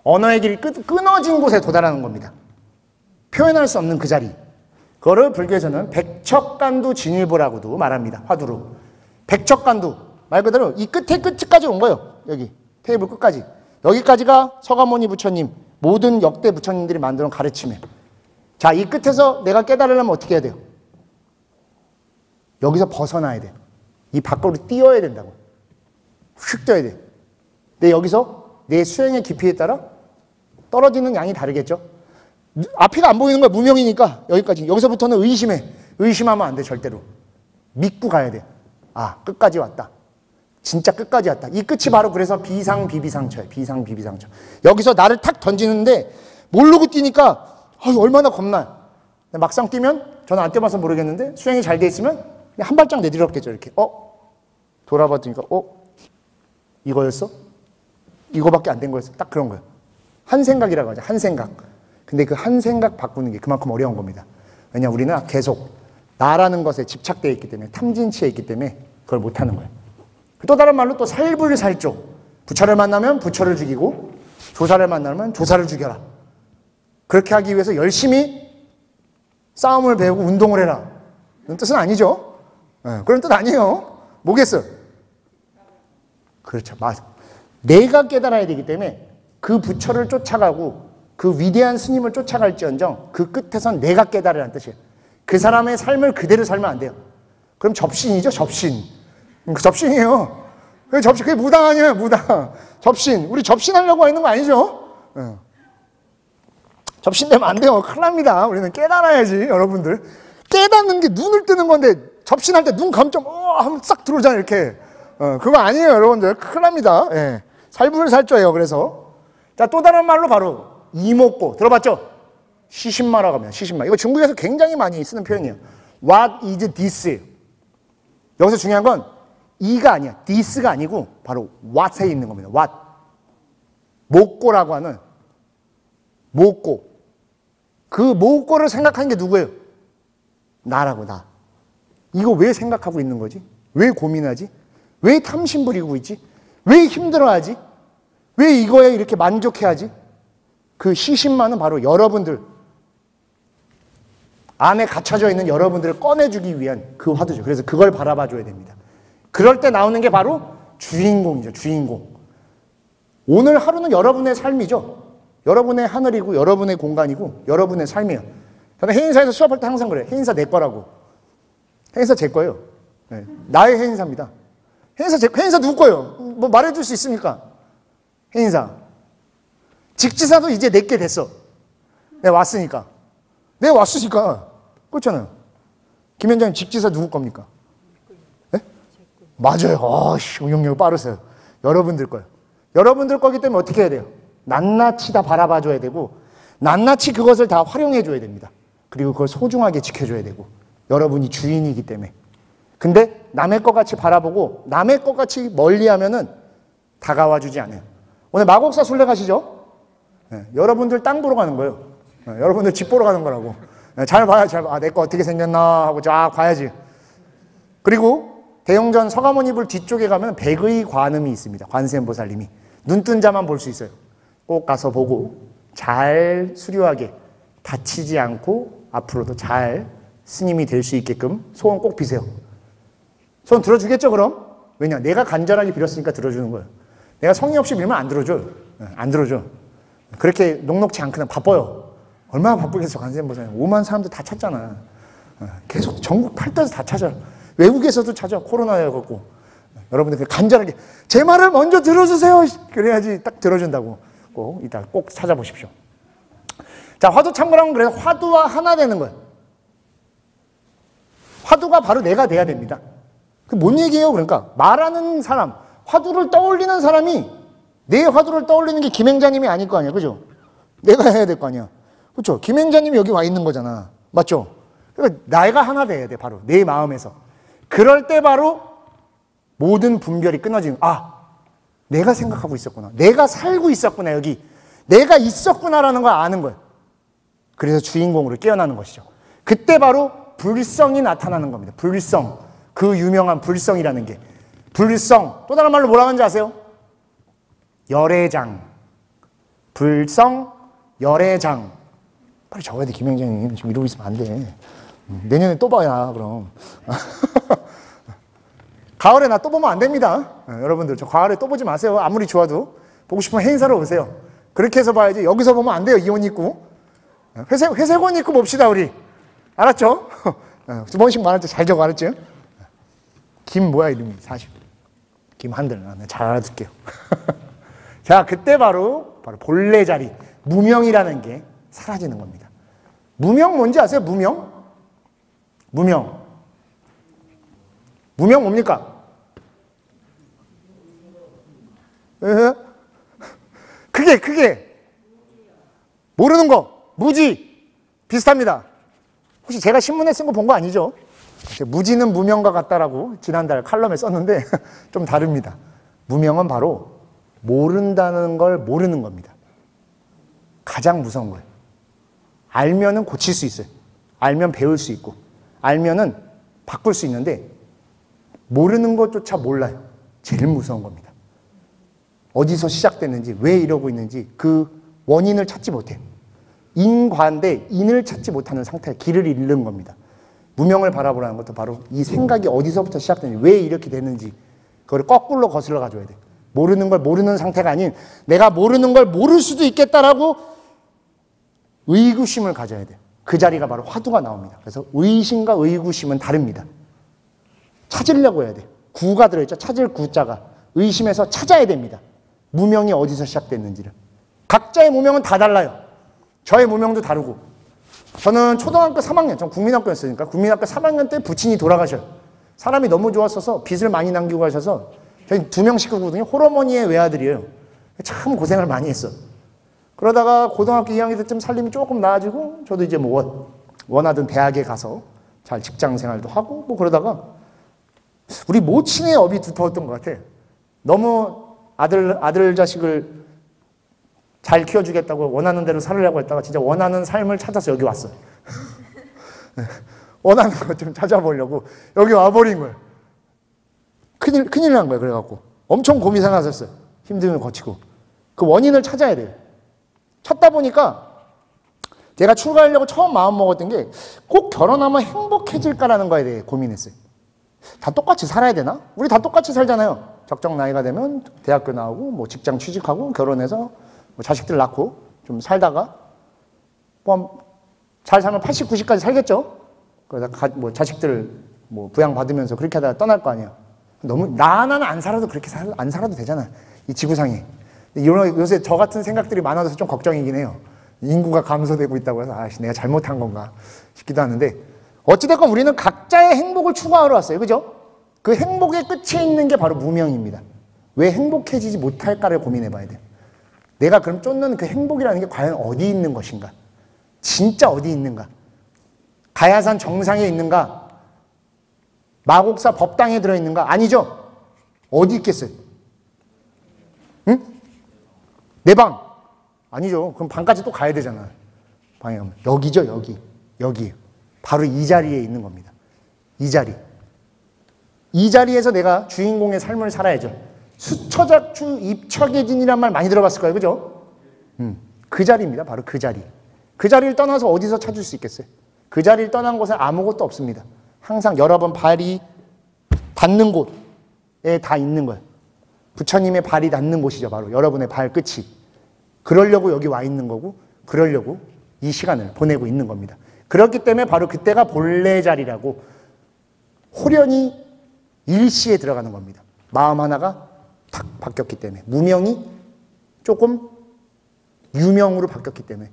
언어의 길이 끊어진 곳에 도달하는 겁니다. 표현할 수 없는 그 자리. 그거를 불교에서는 백척간두 진일보라고도 말합니다. 화두로. 백척간두. 말 그대로 이 끝에 끝까지 온 거예요. 여기 테이블 끝까지. 여기까지가 서가모니 부처님, 모든 역대 부처님들이 만들어놓은 가르침이에요. 자, 이 끝에서 내가 깨달으려면 어떻게 해야 돼요? 여기서 벗어나야 돼요. 이 밖으로 뛰어야 된다고. 휙 뛰어야 돼요. 근데 여기서 내 수행의 깊이에 따라 떨어지는 양이 다르겠죠. 앞이가 안 보이는 거야. 무명이니까 여기까지. 여기서부터는 의심해. 의심하면 안 돼. 절대로. 믿고 가야 돼. 아, 끝까지 왔다. 진짜 끝까지 왔다. 이 끝이 바로 그래서 비상비비상처예요. 비상비비상처. 여기서 나를 탁 던지는데 모르고 뛰니까 얼마나 겁나. 막상 뛰면 저는 안 뛰어봐서 모르겠는데 수행이 잘 돼 있으면 그냥 한 발짝 내디뎠겠죠. 이렇게. 돌아봤더니까 이거였어? 이거밖에 안 된 거였어. 딱 그런 거예요. 한 생각이라고 하죠. 한 생각. 근데 그 한 생각 바꾸는 게 그만큼 어려운 겁니다. 왜냐, 우리는 계속 나라는 것에 집착되어 있기 때문에, 탐진치에 있기 때문에 그걸 못하는 거예요. 또 다른 말로 또 살불살조. 부처를 만나면 부처를 죽이고, 조사를 만나면 조사를 죽여라. 그렇게 하기 위해서 열심히 싸움을 배우고 운동을 해라. 그런 뜻은 아니죠. 그런 뜻 아니에요. 뭐겠어? 그렇죠. 맞아. 내가 깨달아야 되기 때문에 그 부처를 쫓아가고 그 위대한 스님을 쫓아갈지언정 그 끝에선 내가 깨달으라는 뜻이에요. 그 사람의 삶을 그대로 살면 안 돼요. 그럼 접신이죠, 접신. 접신이에요. 그게 무당 아니에요, 무당. 접신. 우리 접신하려고 하는 거 아니죠? 접신되면 안 돼요. 큰일 납니다. 우리는 깨달아야지, 여러분들. 깨닫는 게 눈을 뜨는 건데, 접신할 때 눈 감점, 하면 싹 들어오잖아요, 이렇게. 그거 아니에요, 여러분들. 큰일 납니다. 예. 살불살조예요, 그래서. 자, 또 다른 말로 바로 이목고. 들어봤죠? 시신마라고 합니다. 시신마. 이거 중국에서 굉장히 많이 쓰는 표현이에요. What is this? 여기서 중요한 건 이가 아니야. this가 아니고 바로 what에 있는 겁니다. what. 목고라고 하는 목고. 그 목고를 생각하는 게 누구예요? 나라고, 나. 이거 왜 생각하고 있는 거지? 왜 고민하지? 왜 탐심 부리고 있지? 왜 힘들어하지? 왜 이거에 이렇게 만족해하지? 그 시신만은 바로 여러분들 안에 갇혀져 있는 여러분들을 꺼내주기 위한 그 화두죠. 그래서 그걸 바라봐줘야 됩니다. 그럴 때 나오는 게 바로 주인공이죠. 주인공. 오늘 하루는 여러분의 삶이죠. 여러분의 하늘이고 여러분의 공간이고 여러분의 삶이에요. 저는 해인사에서 수업할 때 항상 그래요. 해인사 내 거라고. 해인사 제 거예요. 네. 나의 해인사입니다. 해인사 누구 거예요? 뭐 말해줄 수 있습니까? 해인사. 직지사도 이제 내게 됐어. 내가 왔으니까. 내가 왔으니까. 그렇잖아요. 김현장님 직지사 누구 겁니까? 네? 맞아요. 응용력이 빠르세요. 여러분들 거예요. 여러분들 거기 때문에 어떻게 해야 돼요? 낱낱이 다 바라봐줘야 되고 낱낱이 그것을 다 활용해줘야 됩니다. 그리고 그걸 소중하게 지켜줘야 되고 여러분이 주인이기 때문에. 근데 남의 것 같이 바라보고 남의 것 같이 멀리하면은 다가와주지 않아요. 오늘 마곡사 순례 가시죠? 네, 여러분들 땅 보러 가는 거예요. 네, 여러분들 집 보러 가는 거라고. 네, 잘 봐요, 잘 봐. 내 거 어떻게 생겼나 하고 쫙 봐야지. 그리고 대웅전 서가모니불 뒤쪽에 가면 백의 관음이 있습니다. 관세음보살님이. 눈뜬 자만 볼 수 있어요. 꼭 가서 보고 잘 수료하게 다치지 않고 앞으로도 잘 스님이 될 수 있게끔 소원 꼭 비세요. 소원 들어주겠죠, 그럼? 왜냐? 내가 간절하게 빌었으니까 들어주는 거예요. 내가 성의 없이 빌면 안 들어줘요. 안 들어줘. 그렇게 녹록지 않거나 바빠요. 얼마나 바쁘겠어, 관세음보살님. 5만 사람들 다 찾잖아. 계속 전국 팔도에서 다 찾아. 외국에서도 찾아. 코로나여갖고. 여러분들 간절하게 제 말을 먼저 들어주세요. 그래야지 딱 들어준다고. 꼭 이따 꼭 찾아보십시오. 자, 화두 참고라면 그래서 화두와 하나 되는 거예요. 화두가 바로 내가 돼야 됩니다. 그 뭔 얘기예요? 그러니까 말하는 사람, 화두를 떠올리는 사람이 내 화두를 떠올리는 게 김행자님이 아닐 거 아니야, 그죠? 내가 해야 될 거 아니야, 그렇죠? 김행자님이 여기 와 있는 거잖아, 맞죠? 그러니까 내가 하나 돼야 돼, 바로 내 마음에서. 그럴 때 바로 모든 분별이 끊어지는, 내가 생각하고 있었구나. 내가 살고 있었구나, 여기. 내가 있었구나라는 걸 아는 거예요. 그래서 주인공으로 깨어나는 것이죠. 그때 바로 불성이 나타나는 겁니다. 불성. 그 유명한 불성이라는 게. 불성. 또 다른 말로 뭐라고 하는지 아세요? 열애장. 불성, 열애장. 빨리 적어야 돼, 김영장님. 지금 이러고 있으면 안 돼. 내년에 또 봐야, 그럼. 가을에 나 또 보면 안 됩니다. 여러분들, 저 가을에 또 보지 마세요. 아무리 좋아도. 보고 싶으면 행사로 오세요. 그렇게 해서 봐야지. 여기서 보면 안 돼요, 이 옷 입고. 회색 옷 입고 봅시다, 우리. 알았죠? 두 번씩 말할 때 잘 적어, 알았죠? 김 뭐야, 이름이? 40. 김한들. 잘 알아둘게요. 자, 그때 바로 본래 자리, 무명이라는 게 사라지는 겁니다. 무명 뭔지 아세요? 무명? 무명. 무명 뭡니까? 그게 모르는 거, 무지 비슷합니다. 혹시 제가 신문에 쓴 거 본 거 아니죠? 무지는 무명과 같다라고 지난달 칼럼에 썼는데 좀 다릅니다. 무명은 바로 모른다는 걸 모르는 겁니다. 가장 무서운 거예요. 알면은 고칠 수 있어요. 알면 배울 수 있고, 알면은 바꿀 수 있는데 모르는 것조차 몰라요. 제일 무서운 겁니다. 어디서 시작됐는지, 왜 이러고 있는지 그 원인을 찾지 못해요. 인과인데 인을 찾지 못하는 상태, 길을 잃는 겁니다. 무명을 바라보라는 것도 바로 이 생각이 어디서부터 시작되는지, 왜 이렇게 됐는지 그걸 거꾸로 거슬러 가줘야 돼. 모르는 걸 모르는 상태가 아닌 내가 모르는 걸 모를 수도 있겠다라고 의구심을 가져야 돼요. 그 자리가 바로 화두가 나옵니다. 그래서 의심과 의구심은 다릅니다. 찾으려고 해야 돼요. 구가 들어있죠. 찾을 구자가. 의심해서 찾아야 됩니다. 무명이 어디서 시작됐는지를. 각자의 무명은 다 달라요. 저의 무명도 다르고. 저는 초등학교 3학년, 전 국민학교였으니까 국민학교 3학년 때 부친이 돌아가셔요. 사람이 너무 좋았어서 빚을 많이 남기고 가셔서 저희 2명 식구거든요. 홀어머니의 외아들이에요. 참 고생을 많이 했어. 그러다가 고등학교 2학년 때쯤 살림이 조금 나아지고 저도 이제 뭐 원하던 대학에 가서 잘 직장 생활도 하고 뭐 그러다가 우리 모친의 업이 두터웠던 것 같아. 너무 아들 자식을 잘 키워주겠다고 원하는 대로 살으려고 했다가 진짜 원하는 삶을 찾아서 여기 왔어요. 원하는 것 좀 찾아보려고 여기 와버린 거예요. 큰일 난 거예요. 그래갖고 엄청 고민 생활하셨어요. 힘듦을 거치고 그 원인을 찾아야 돼요. 찾다 보니까 제가 출가하려고 처음 마음먹었던 게 꼭 결혼하면 행복해질까라는 거에 대해 고민했어요. 다 똑같이 살아야 되나? 우리 다 똑같이 살잖아요. 적정 나이가 되면 대학교 나오고 뭐 직장 취직하고 결혼해서 뭐 자식들 낳고 좀 살다가 뭐 잘 살면 80, 90까지 살겠죠? 그러다 뭐 자식들 뭐 부양 받으면서 그렇게 하다가 떠날 거 아니야. 너무 나는 안 살아도 그렇게 안 살아도 되잖아. 이 지구상에. 요새 저 같은 생각들이 많아져서 좀 걱정이긴 해요. 인구가 감소되고 있다고 해서 내가 잘못한 건가 싶기도 하는데 어찌됐건 우리는 각자의 행복을 추구하러 왔어요. 그죠? 그 행복의 끝에 있는 게 바로 무명입니다. 왜 행복해지지 못할까를 고민해 봐야 돼요. 내가 그럼 쫓는 그 행복이라는 게 과연 어디 있는 것인가? 진짜 어디 있는가? 가야산 정상에 있는가? 마곡사 법당에 들어있는가? 아니죠? 어디 있겠어요? 응? 내 방? 아니죠. 그럼 방까지 또 가야 되잖아. 방에 가면. 여기죠, 여기. 바로 이 자리에 있는 겁니다. 이 자리. 이 자리에서 내가 주인공의 삶을 살아야죠. 수처작주 입척예진이란 말 많이 들어봤을 거예요. 그죠? 그 자리입니다. 바로 그 자리. 그 자리를 떠나서 어디서 찾을 수 있겠어요? 그 자리를 떠난 곳에 아무것도 없습니다. 항상 여러분 발이 닿는 곳에 다 있는 거예요. 부처님의 발이 닿는 곳이죠. 바로 여러분의 발끝이. 그러려고 여기 와 있는 거고 그러려고 이 시간을 보내고 있는 겁니다. 그렇기 때문에 바로 그때가 본래 자리라고 호련히 일시에 들어가는 겁니다. 마음 하나가 탁 바뀌었기 때문에 무명이 조금 유명으로 바뀌었기 때문에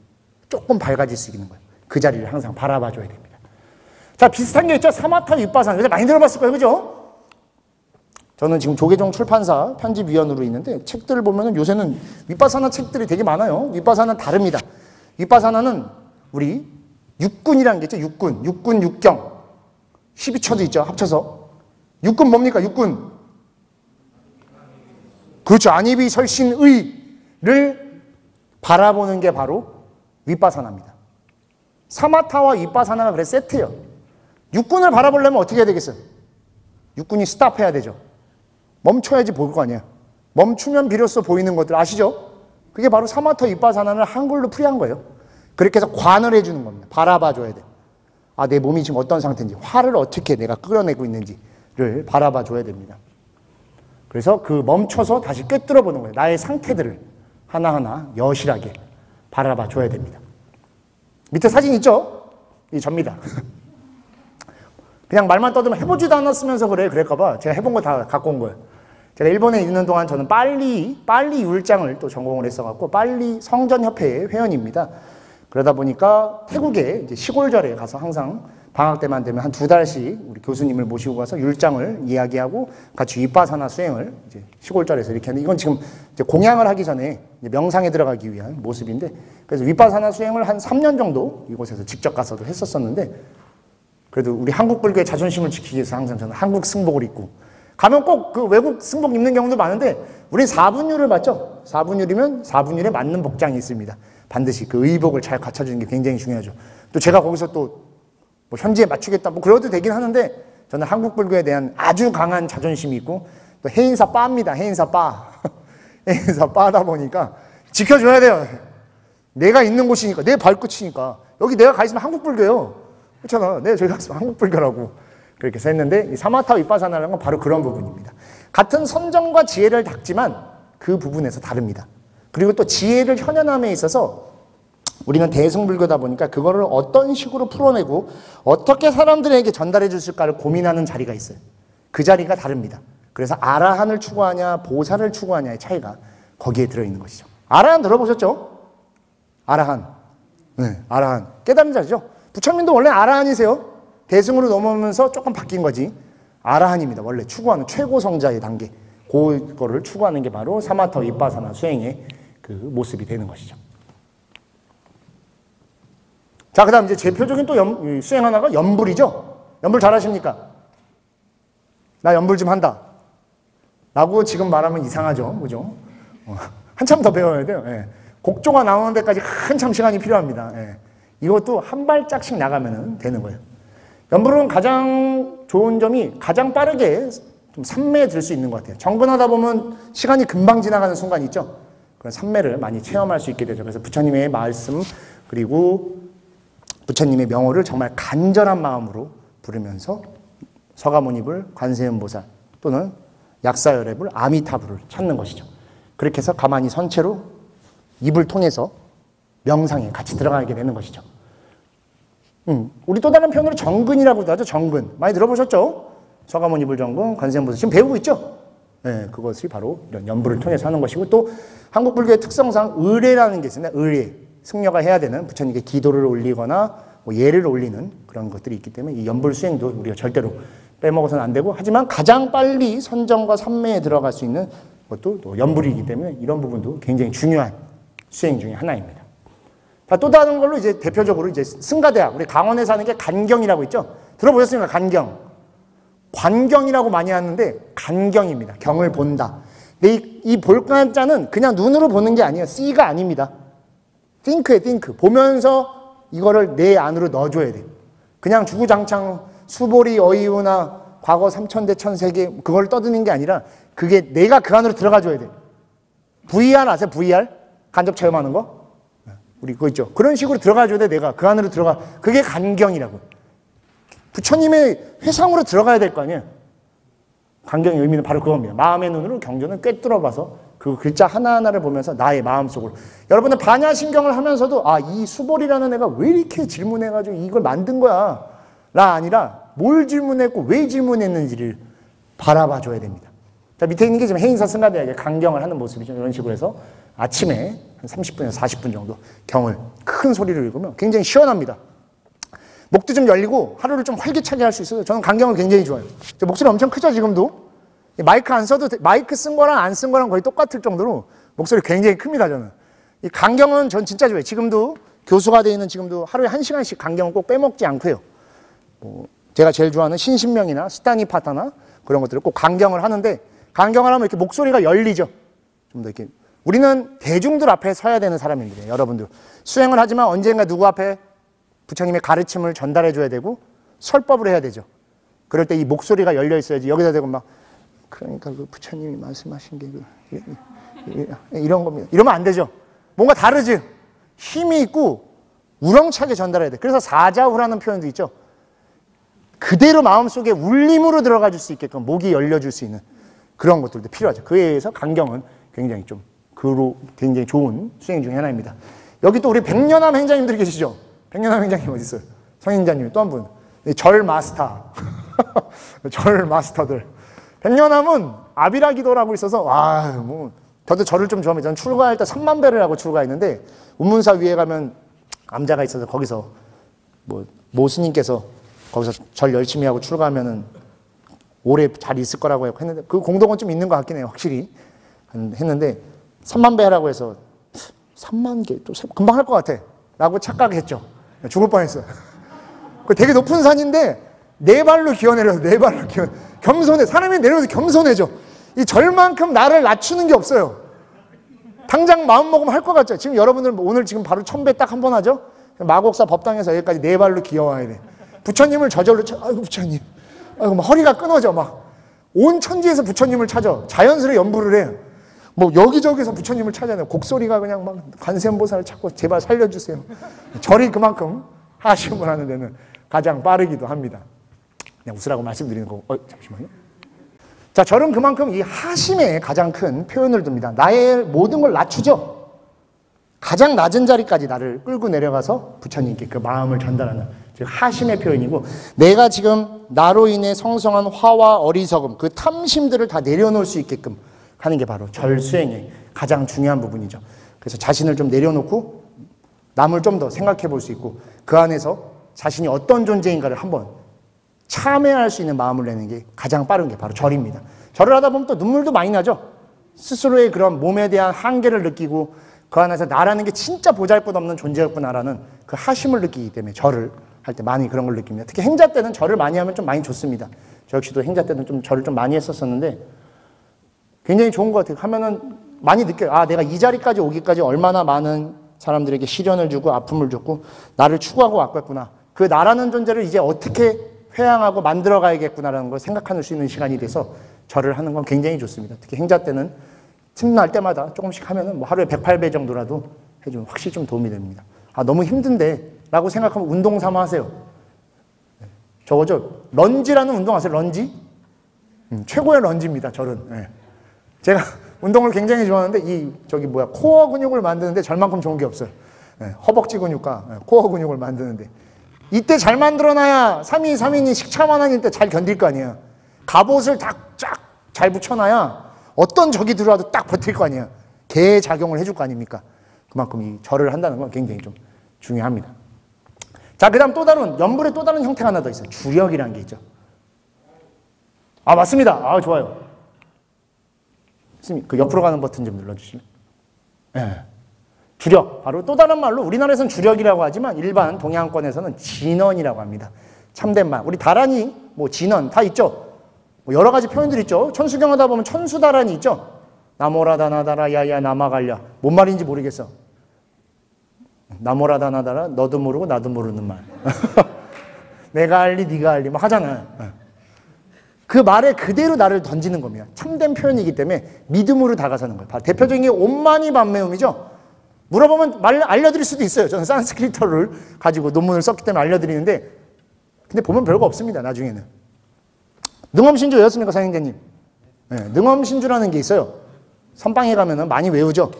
조금 밝아질 수 있는 거예요. 그 자리를 항상 바라봐 줘야 됩니다. 자, 비슷한 게 있죠. 사마타 윗바사나. 많이 들어봤을 거예요. 그죠? 저는 지금 조계종 출판사 편집위원으로 있는데 책들을 보면 요새는 윗바사나 책들이 되게 많아요. 윗바사나는 다릅니다. 윗바사나는 우리 육군이라는 게 있죠. 육군, 육경. 12처도 있죠. 합쳐서. 육군 뭡니까? 육군. 그렇죠. 안입이 설신의를 바라보는 게 바로 윗바사나입니다. 사마타와 윗바사나가 그래 세트예요. 육군을 바라보려면 어떻게 해야 되겠어요? 육군이 스탑해야 되죠. 멈춰야지 볼 거 아니에요. 멈추면 비로소 보이는 것들 아시죠? 그게 바로 사마타 윗바사나를 한글로 풀이한 거예요. 그렇게 해서 관을 해주는 겁니다. 바라봐줘야 돼. 아, 내 몸이 지금 어떤 상태인지, 화를 어떻게 내가 끌어내고 있는지를 바라봐줘야 됩니다. 그래서 그 멈춰서 다시 꿰뚫어 보는 거예요. 나의 상태들을 하나하나 여실하게 바라봐줘야 됩니다. 밑에 사진 있죠? 이 접니다. 그냥 말만 떠들면 해보지도 않았으면서 그럴까봐 제가 해본 거 다 갖고 온 거예요. 제가 일본에 있는 동안 저는 빨리 율장을 또 전공을 했어갖고 빨리 성전협회의 회원입니다. 그러다 보니까 태국에 이제 시골절에 가서 항상 방학 때만 되면 한 2달씩 우리 교수님을 모시고 가서 율장을 이야기하고 같이 윗바사나 수행을 이제 시골절에서 이렇게 하는데 이건 지금 이제 공양을 하기 전에 이제 명상에 들어가기 위한 모습인데 그래서 윗바사나 수행을 한 3년 정도 이곳에서 직접 가서도 했었었는데 그래도 우리 한국 불교의 자존심을 지키기 위해서 항상 저는 한국 승복을 입고 가면 꼭 그 외국 승복 입는 경우도 많은데 우리 4분율을 받죠. 4분율이면 4분율에 맞는 복장이 있습니다. 반드시 그 의복을 잘 갖춰주는 게 굉장히 중요하죠. 또 제가 거기서 또 뭐 현지에 맞추겠다 뭐 그래도 되긴 하는데 저는 한국 불교에 대한 아주 강한 자존심이 있고 또 해인사 빠입니다. 해인사 빠. 해인사 빠다 보니까 지켜줘야 돼요. 내가 있는 곳이니까 내 발끝이니까 여기 내가 가 있으면 한국 불교예요. 그렇잖아. 내가 저기 가 있으면 한국 불교라고 그렇게 해서 했는데 이 사마타 윗바사나라는 건 바로 그런 부분입니다. 같은 선정과 지혜를 닦지만 그 부분에서 다릅니다. 그리고 또 지혜를 현현함에 있어서 우리는 대승불교다 보니까 그거를 어떤 식으로 풀어내고 어떻게 사람들에게 전달해 줬을까를 고민하는 자리가 있어요. 그 자리가 다릅니다. 그래서 아라한을 추구하냐 보살을 추구하냐의 차이가 거기에 들어있는 것이죠. 아라한 들어보셨죠? 아라한. 네, 아라한. 깨달은 자죠. 부처님도 원래 아라한이세요. 대승으로 넘어오면서 조금 바뀐 거지. 아라한입니다. 원래 추구하는 최고 성자의 단계. 그거를 추구하는 게 바로 사마타 윗바사나 수행의 그 모습이 되는 것이죠. 자, 그 다음 이제 대표적인 또 수행 하나가 연불이죠. 연불 잘 하십니까? 나 연불 좀 한다. 라고 지금 말하면 이상하죠. 그죠? 한참 더 배워야 돼요. 예. 곡조가 나오는 데까지 한참 시간이 필요합니다. 예. 이것도 한 발짝씩 나가면 되는 거예요. 연불은 가장 좋은 점이 가장 빠르게 좀 삼매에 들 수 있는 것 같아요. 정근하다 보면 시간이 금방 지나가는 순간이 있죠. 그런 삼매를 많이 체험할 수 있게 되죠. 그래서 부처님의 말씀 그리고 부처님의 명호를 정말 간절한 마음으로 부르면서 서가모니불, 관세음보살 또는 약사열애불, 아미타불을 찾는 것이죠. 그렇게 해서 가만히 선체로 입을 통해서 명상에 같이 들어가게 되는 것이죠. 우리 또 다른 표현으로 정근이라고도 하죠. 정근. 많이 들어보셨죠? 서가모니불 정근, 관세음보살 지금 배우고 있죠? 네, 그것이 바로 이런 연불을 통해서 하는 것이고 또 한국 불교의 특성상 의례라는 게 있습니다. 의례. 승려가 해야 되는 부처님께 기도를 올리거나 뭐 예를 올리는 그런 것들이 있기 때문에 이 연불 수행도 우리가 절대로 빼먹어서는 안 되고 하지만 가장 빨리 선정과 삼매에 들어갈 수 있는 것도 또 연불이기 때문에 이런 부분도 굉장히 중요한 수행 중에 하나입니다. 자, 또 다른 걸로 이제 대표적으로 이제 승가대학 우리 강원에 사는 게 간경이라고 있죠. 들어보셨습니까? 간경. 관경이라고 많이 하는데 간경입니다. 경을 본다. 근데 이 볼간자는 그냥 눈으로 보는 게 아니에요. C가 아닙니다. think에 think. 보면서 이거를 내 안으로 넣어줘야 돼요. 그냥 주구장창 수보리 어이우나 과거 삼천대 천세계 그걸 떠드는 게 아니라 그게 내가 그 안으로 들어가줘야 돼요. VR 아세요? VR? 간접 체험하는 거? 우리 그거 있죠. 그런 식으로 들어가줘야 돼. 내가 그 안으로 들어가. 그게 간경이라고. 부처님의 회상으로 들어가야 될 거 아니에요. 간경의 의미는 바로 그겁니다. 마음의 눈으로 경전을 꿰뚫어봐서 그 글자 하나하나를 보면서 나의 마음속으로. 여러분은 반야신경을 하면서도 아, 이 수보리라는 애가 왜 이렇게 질문해가지고 이걸 만든 거야? 라 아니라 뭘 질문했고 왜 질문했는지를 바라봐줘야 됩니다. 자, 밑에 있는 게 지금 해인사 승가대학의 강경을 하는 모습이죠. 이런 식으로 해서 아침에 한 30분에서 40분 정도 경을 큰 소리로 읽으면 굉장히 시원합니다. 목도 좀 열리고 하루를 좀 활기차게 할 수 있어요. 저는 강경을 굉장히 좋아해요. 목소리 엄청 크죠, 지금도? 마이크 안 써도 마이크 쓴 거랑 안 쓴 거랑 거의 똑같을 정도로 목소리 굉장히 큽니다, 저는. 이 강경은 전 진짜 좋아해요. 지금도 교수가 되어 있는 지금도 하루에 1시간씩 강경을 꼭 빼먹지 않고 해요. 제가 제일 좋아하는 신신명이나 시타니파타나 그런 것들을 꼭 강경을 하는데, 강경을 하면 이렇게 목소리가 열리죠. 좀 더 이렇게. 우리는 대중들 앞에 서야 되는 사람입니다. 여러분들. 수행을 하지만 언젠가 누구 앞에 부처님의 가르침을 전달해 줘야 되고 설법을 해야 되죠. 그럴 때 이 목소리가 열려 있어야지. 여기다 대고 막, 그러니까 그 부처님이 말씀하신 게 이런 겁니다. 이러면 안 되죠. 뭔가 다르지. 힘이 있고 우렁차게 전달해야 돼. 그래서 사자후라는 표현도 있죠. 그대로 마음속에 울림으로 들어가 줄 수 있게끔 목이 열려줄 수 있는 그런 것들도 필요하죠. 그에 의해서 강경은 굉장히 좀 굉장히 좋은 수행 중에 하나입니다. 여기 또 우리 백년암 행자님들이 계시죠. 백년암 행자님 어디 있어요? 성행자님 또 한 분. 절 마스터. 절 마스터들. 백년암은 아비라기도라고 있어서 저도 절을 좀 좋아합니다. 저는 출가할 때 3만 배를 하고 출가했는데 운문사 위에 가면 암자가 있어서 거기서 모 스님께서 거기서 절 열심히 하고 출가하면은 오래 잘 있을 거라고 했는데 그 공덕은 좀 있는 것 같긴 해요. 확실히 했는데 3만 배 하라고 해서 3만 개 또 금방 할 것 같아 라고 착각했죠. 죽을 뻔했어요. 되게 높은 산인데 네 발로 기어내려서 네 발로 겸손해. 사람이 내려서 겸손해져. 이 절만큼 나를 낮추는 게 없어요. 당장 마음 먹으면 할 것 같죠. 지금 여러분들 오늘 지금 바로 1000배 딱 한 번 하죠. 마곡사 법당에서 여기까지 네 발로 기어와야 돼. 부처님을 저절로 아이고 부처님, 아이고 막 허리가 끊어져. 막 온 천지에서 부처님을 찾아. 자연스레 연부를 해. 여기저기서 부처님을 찾아내요. 곡소리가 그냥 막 관세음보살을 찾고 제발 살려주세요. 절이 그만큼 하심을 하는 데는 가장 빠르기도 합니다. 그냥 웃으라고 말씀드리는 거고. 잠시만요. 자, 절은 그만큼 이 하심에 가장 큰 표현을 둡니다. 나의 모든 걸 낮추죠. 가장 낮은 자리까지 나를 끌고 내려가서 부처님께 그 마음을 전달하는 즉 하심의 표현이고, 내가 지금 나로 인해 성성한 화와 어리석음, 그 탐심들을 다 내려놓을 수 있게끔 하는 게 바로 절 수행의 가장 중요한 부분이죠. 그래서 자신을 좀 내려놓고 남을 좀 더 생각해 볼 수 있고 그 안에서 자신이 어떤 존재인가를 한번 참회할 수 있는 마음을 내는 게 가장 빠른 게 바로 절입니다. 절을 하다 보면 또 눈물도 많이 나죠. 스스로의 그런 몸에 대한 한계를 느끼고 그 안에서 나라는 게 진짜 보잘것없는 존재였구나라는 그 하심을 느끼기 때문에 절을 할 때 많이 그런 걸 느낍니다. 특히 행자 때는 절을 많이 하면 좀 많이 좋습니다. 저 역시도 행자 때는 좀 절을 좀 많이 했었었는데 굉장히 좋은 것 같아요. 하면은 많이 느껴요. 내가 이 자리까지 오기까지 얼마나 많은 사람들에게 시련을 주고 아픔을 줬고 나를 추구하고 왔겠구나. 그 나라는 존재를 이제 어떻게 회양하고 만들어 가야겠구나라는 걸 생각할 수 있는 시간이 돼서 절을 하는 건 굉장히 좋습니다. 특히 행자 때는 틈날 때마다 조금씩 하면은 하루에 108배 정도라도 해주면 확실히 좀 도움이 됩니다. 너무 힘든데 라고 생각하면 운동 삼아 하세요. 저거죠. 런지라는 운동 아세요? 런지? 최고의 런지입니다. 절은. 제가 운동을 굉장히 좋아하는데 코어 근육을 만드는데 절만큼 좋은 게 없어요. 허벅지 근육과 코어 근육을 만드는데 이때 잘 만들어놔야 3인이 식차만한일 때 잘 견딜 거 아니에요. 갑옷을 쫙 잘 붙여놔야 어떤 적이 들어와도 딱 버틸 거 아니에요. 개 작용을 해줄 거 아닙니까? 그만큼 이 절을 한다는 건 굉장히 좀 중요합니다. 자, 그 다음 연불의 또 다른 형태가 하나 더 있어요. 주력이라는 게 있죠. 맞습니다. 좋아요. 그 옆으로 가는 버튼 좀 눌러주시면. 주력. 바로 또 다른 말로 우리나라에서는 주력이라고 하지만 일반 동양권에서는 진언이라고 합니다. 참된 말. 우리 다란이, 진언 다 있죠. 여러 가지 표현들이 있죠. 천수경 하다 보면 천수다란이 있죠. 나모라다나다라 야야 나마갈랴. 뭔 말인지 모르겠어. 나모라다나다라 너도 모르고 나도 모르는 말. 내가 알리 네가 알리 막 하잖아요. 그 말에 그대로 나를 던지는 겁니다. 참된 표현이기 때문에 믿음으로 다가서는 거예요. 대표적인 게 옴마니 밤매움이죠. 물어보면 알려드릴 수도 있어요. 저는 산스크리트어를 가지고 논문을 썼기 때문에 알려드리는데 근데 보면 별거 없습니다. 나중에는. 능엄신주 외웠습니까, 사행자님? 능엄신주라는 게 있어요. 선방에 가면은 많이 외우죠.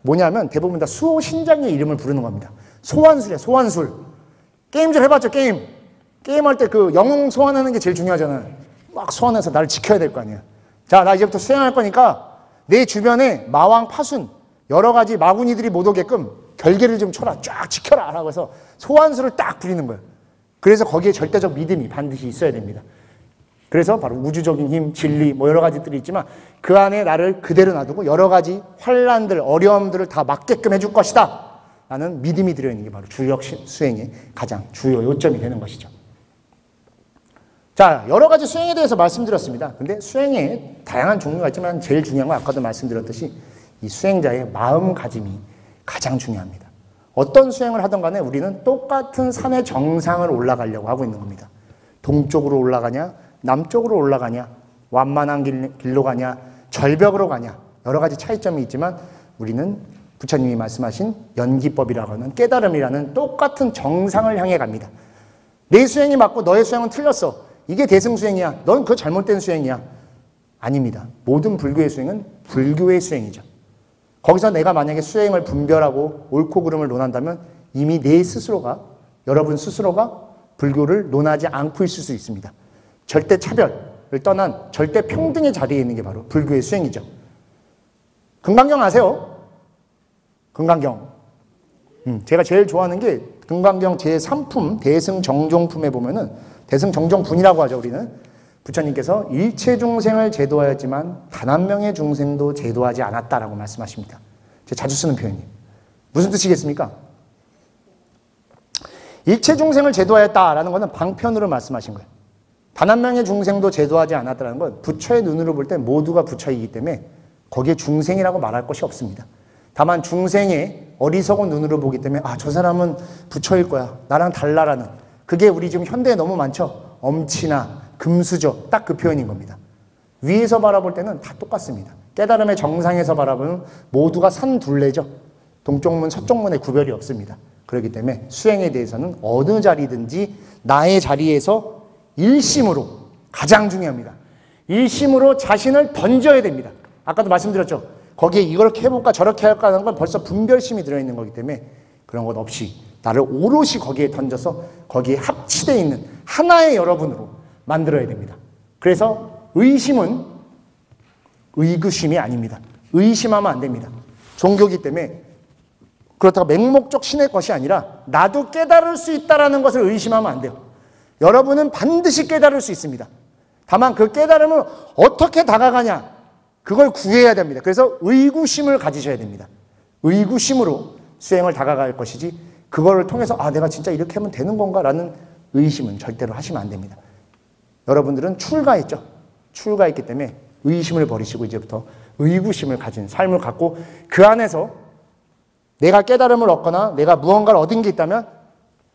뭐냐면 대부분 다 수호신장의 이름을 부르는 겁니다. 소환술이야, 소환술. 게임 좀 해봤죠, 게임. 게임할 때 그 영웅 소환하는 게 제일 중요하잖아요. 막 소환해서 나를 지켜야 될 거 아니에요. 자, 나 이제부터 수행할 거니까 내 주변에 마왕 파순, 여러 가지 마구니들이 못 오게끔 결계를 좀 쳐라, 쫙 지켜라 라고 해서 소환술을 딱 부리는 거예요. 그래서 거기에 절대적 믿음이 반드시 있어야 됩니다. 그래서 바로 우주적인 힘, 진리, 여러 가지들이 있지만 그 안에 나를 그대로 놔두고 여러 가지 환란들, 어려움들을 다 막게끔 해줄 것이다 라는 믿음이 들어있는 게 바로 주력 수행의 가장 주요 요점이 되는 것이죠. 자, 여러 가지 수행에 대해서 말씀드렸습니다. 근데 수행에 다양한 종류가 있지만 제일 중요한 건 아까도 말씀드렸듯이 이 수행자의 마음가짐이 가장 중요합니다. 어떤 수행을 하든 간에 우리는 똑같은 산의 정상을 올라가려고 하고 있는 겁니다. 동쪽으로 올라가냐, 남쪽으로 올라가냐, 완만한 길로 가냐, 절벽으로 가냐, 여러 가지 차이점이 있지만 우리는 부처님이 말씀하신 연기법이라고 하는 깨달음이라는 똑같은 정상을 향해 갑니다. 내 수행이 맞고 너의 수행은 틀렸어. 이게 대승수행이야. 넌 그거 잘못된 수행이야. 아닙니다. 모든 불교의 수행은 불교의 수행이죠. 거기서 내가 만약에 수행을 분별하고 옳고 그름을 논한다면 이미 내 스스로가, 여러분 스스로가 불교를 논하지 않고 있을 수 있습니다. 절대 차별을 떠난 절대 평등의 자리에 있는 게 바로 불교의 수행이죠. 금강경 아세요? 금강경. 제가 제일 좋아하는 게 금강경 제3품 대승정종품에 보면은 대승정종분이라고 하죠. 우리는 부처님께서 일체 중생을 제도하였지만 단 한 명의 중생도 제도하지 않았다라고 말씀하십니다. 제가 자주 쓰는 표현이에요. 무슨 뜻이겠습니까? 일체 중생을 제도하였다라는 것은 방편으로 말씀하신 거예요. 단 한 명의 중생도 제도하지 않았다는 건 부처의 눈으로 볼 때 모두가 부처이기 때문에 거기에 중생이라고 말할 것이 없습니다. 다만 중생의 어리석은 눈으로 보기 때문에 아, 저 사람은 부처일 거야. 나랑 달라라는. 그게 우리 지금 현대에 너무 많죠. 엄치나 금수저 딱 그 표현인 겁니다. 위에서 바라볼 때는 다 똑같습니다. 깨달음의 정상에서 바라보면 모두가 산둘레죠. 동쪽문 서쪽문에 구별이 없습니다. 그렇기 때문에 수행에 대해서는 어느 자리든지 나의 자리에서 일심으로 가장 중요합니다. 일심으로 자신을 던져야 됩니다. 아까도 말씀드렸죠. 거기에 이렇게 해볼까 저렇게 할까 하는 건 벌써 분별심이 들어있는 거기 때문에 그런 것 없이 나를 오롯이 거기에 던져서 거기에 합치되어 있는 하나의 여러분으로 만들어야 됩니다. 그래서 의심은 의구심이 아닙니다. 의심하면 안 됩니다. 종교기 때문에 그렇다고 맹목적 신의 것이 아니라 나도 깨달을 수 있다는 것을 의심하면 안 돼요. 여러분은 반드시 깨달을 수 있습니다. 다만 그 깨달음을 어떻게 다가가냐 그걸 구해야 됩니다. 그래서 의구심을 가지셔야 됩니다. 의구심으로 수행을 다가갈 것이지 그거를 통해서 아 내가 진짜 이렇게 하면 되는 건가 라는 의심은 절대로 하시면 안 됩니다. 여러분들은 출가했죠. 출가했기 때문에 의심을 버리시고 이제부터 의구심을 가진 삶을 갖고 그 안에서 내가 깨달음을 얻거나 내가 무언가를 얻은 게 있다면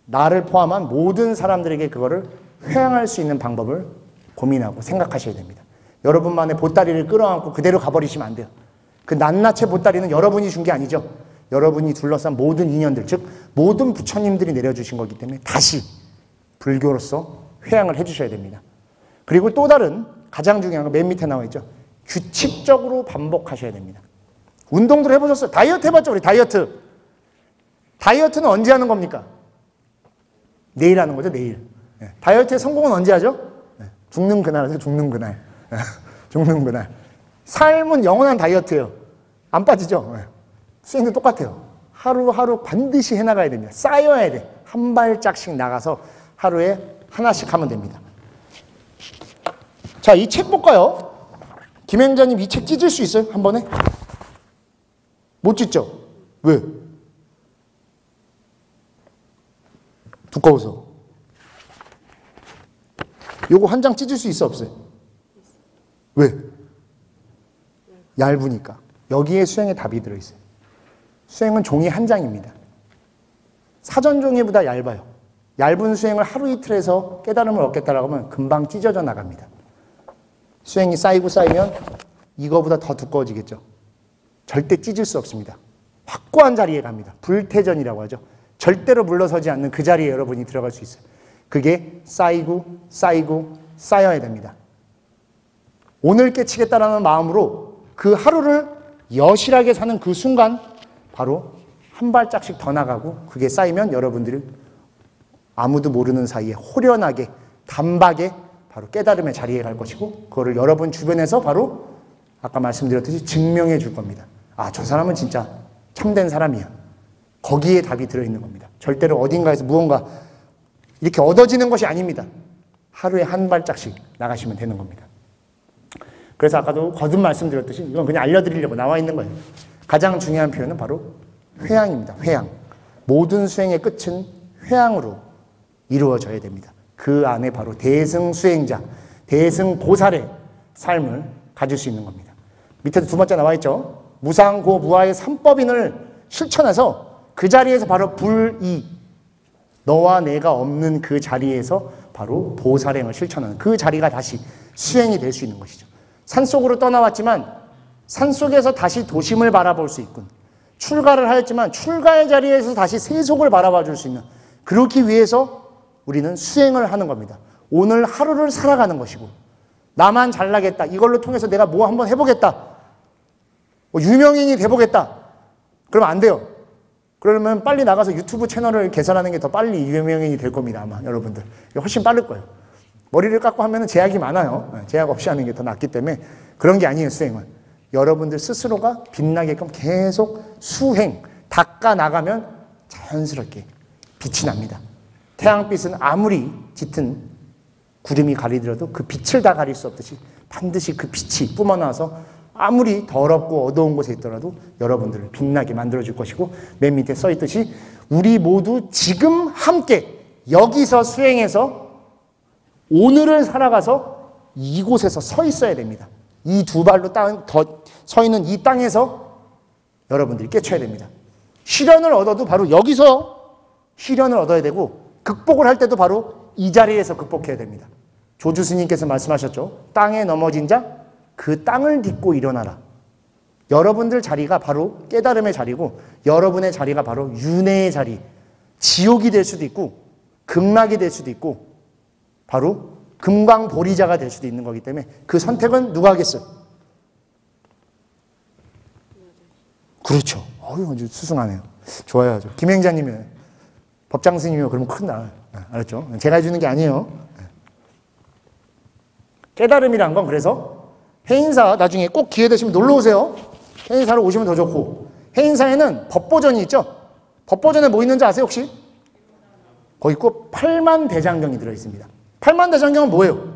나를 포함한 모든 사람들에게 그거를 회양할 수 있는 방법을 고민하고 생각하셔야 됩니다. 여러분만의 보따리를 끌어안고 그대로 가버리시면 안 돼요. 그 낱낱의 보따리는 여러분이 준 게 아니죠. 여러분이 둘러싼 모든 인연들, 즉 모든 부처님들이 내려주신 거기 때문에 다시 불교로서 회양을 해주셔야 됩니다. 그리고 또 다른 가장 중요한 거 맨 밑에 나와 있죠. 규칙적으로 반복하셔야 됩니다. 운동들 해보셨어요? 다이어트 해봤죠? 우리 다이어트. 다이어트는 언제 하는 겁니까? 내일 하는 거죠, 내일. 다이어트의 성공은 언제 하죠? 죽는 그날 하세요, 죽는 그날. 죽는 그날. 삶은 영원한 다이어트예요. 안 빠지죠? 수행도 똑같아요. 하루하루 반드시 해나가야 됩니다. 쌓여야 돼. 한 발짝씩 나가서 하루에 하나씩 하면 됩니다. 자, 이 책 볼까요? 김행자님 이 책 찢을 수 있어요? 한 번에? 못 찢죠? 왜? 두꺼워서. 요거 한 장 찢을 수 있어, 없어요? 왜? 얇으니까. 여기에 수행의 답이 들어있어요. 수행은 종이 한 장입니다. 사전 종이보다 얇아요. 얇은 수행을 하루 이틀 해서 깨달음을 얻겠다라고 하면 금방 찢어져 나갑니다. 수행이 쌓이고 쌓이면 이거보다 더 두꺼워지겠죠. 절대 찢을 수 없습니다. 확고한 자리에 갑니다. 불태전이라고 하죠. 절대로 물러서지 않는 그 자리에 여러분이 들어갈 수 있어요. 그게 쌓이고 쌓이고 쌓여야 됩니다. 오늘 깨치겠다라는 마음으로 그 하루를 여실하게 사는 그 순간 바로 한 발짝씩 더 나가고 그게 쌓이면 여러분들이 아무도 모르는 사이에 호련하게 단박에 바로 깨달음의 자리에 갈 것이고 그거를 여러분 주변에서 바로 아까 말씀드렸듯이 증명해 줄 겁니다. 아, 저 사람은 진짜 참된 사람이야. 거기에 답이 들어있는 겁니다. 절대로 어딘가에서 무언가 이렇게 얻어지는 것이 아닙니다. 하루에 한 발짝씩 나가시면 되는 겁니다. 그래서 아까도 거듭 말씀드렸듯이 이건 그냥 알려드리려고 나와 있는 거예요. 가장 중요한 표현은 바로 회양입니다. 회양. 모든 수행의 끝은 회양으로 이루어져야 됩니다. 그 안에 바로 대승수행자, 대승보살의 삶을 가질 수 있는 겁니다. 밑에도 두 번째 나와 있죠. 무상고무아의 삼법인을 실천해서 그 자리에서 바로 불이, 너와 내가 없는 그 자리에서 바로 보살행을 실천하는 그 자리가 다시 수행이 될 수 있는 것이죠. 산속으로 떠나왔지만 산속에서 다시 도심을 바라볼 수 있군. 출가를 하였지만 출가의 자리에서 다시 세속을 바라봐 줄 수 있는, 그렇기 위해서 우리는 수행을 하는 겁니다. 오늘 하루를 살아가는 것이고, 나만 잘나겠다, 이걸로 통해서 내가 뭐 한번 해보겠다, 유명인이 돼보겠다, 그러면 안 돼요. 그러면 빨리 나가서 유튜브 채널을 개설하는 게 더 빨리 유명인이 될 겁니다. 아마 여러분들 훨씬 빠를 거예요. 머리를 깎고 하면 제약이 많아요. 제약 없이 하는 게 더 낫기 때문에 그런 게 아니에요. 수행은 여러분들 스스로가 빛나게끔 계속 수행, 닦아 나가면 자연스럽게 빛이 납니다. 태양빛은 아무리 짙은 구름이 가리더라도 그 빛을 다 가릴 수 없듯이 반드시 그 빛이 뿜어나와서 아무리 더럽고 어두운 곳에 있더라도 여러분들을 빛나게 만들어줄 것이고, 맨 밑에 써있듯이 우리 모두 지금 함께 여기서 수행해서 오늘을 살아가서 이곳에서 서 있어야 됩니다. 이 두 발로 서 있는 이 땅에서 여러분들이 깨쳐야 됩니다. 시련을 얻어도 바로 여기서 시련을 얻어야 되고, 극복을 할 때도 바로 이 자리에서 극복해야 됩니다. 조주 스님께서 말씀하셨죠. 땅에 넘어진 자 그 땅을 딛고 일어나라. 여러분들 자리가 바로 깨달음의 자리고, 여러분의 자리가 바로 윤회의 자리, 지옥이 될 수도 있고 극락이 될 수도 있고 바로 금광보리자가 될 수도 있는 거기 때문에 그 선택은 누가 하겠어요? 그렇죠. 아주 수승하네요. 좋아요. 김행자님이 법장 스님이요. 그러면 큰일 나. 알았죠? 제가 해주는 게 아니에요. 깨달음이란 건 그래서 해인사 나중에 꼭 기회 되시면 놀러 오세요. 해인사로 오시면 더 좋고, 해인사에는 법보전이 있죠. 법보전에 뭐 있는지 아세요 혹시? 거기 꼭 8만 대장경이 들어있습니다. 8만 대장경은 뭐예요?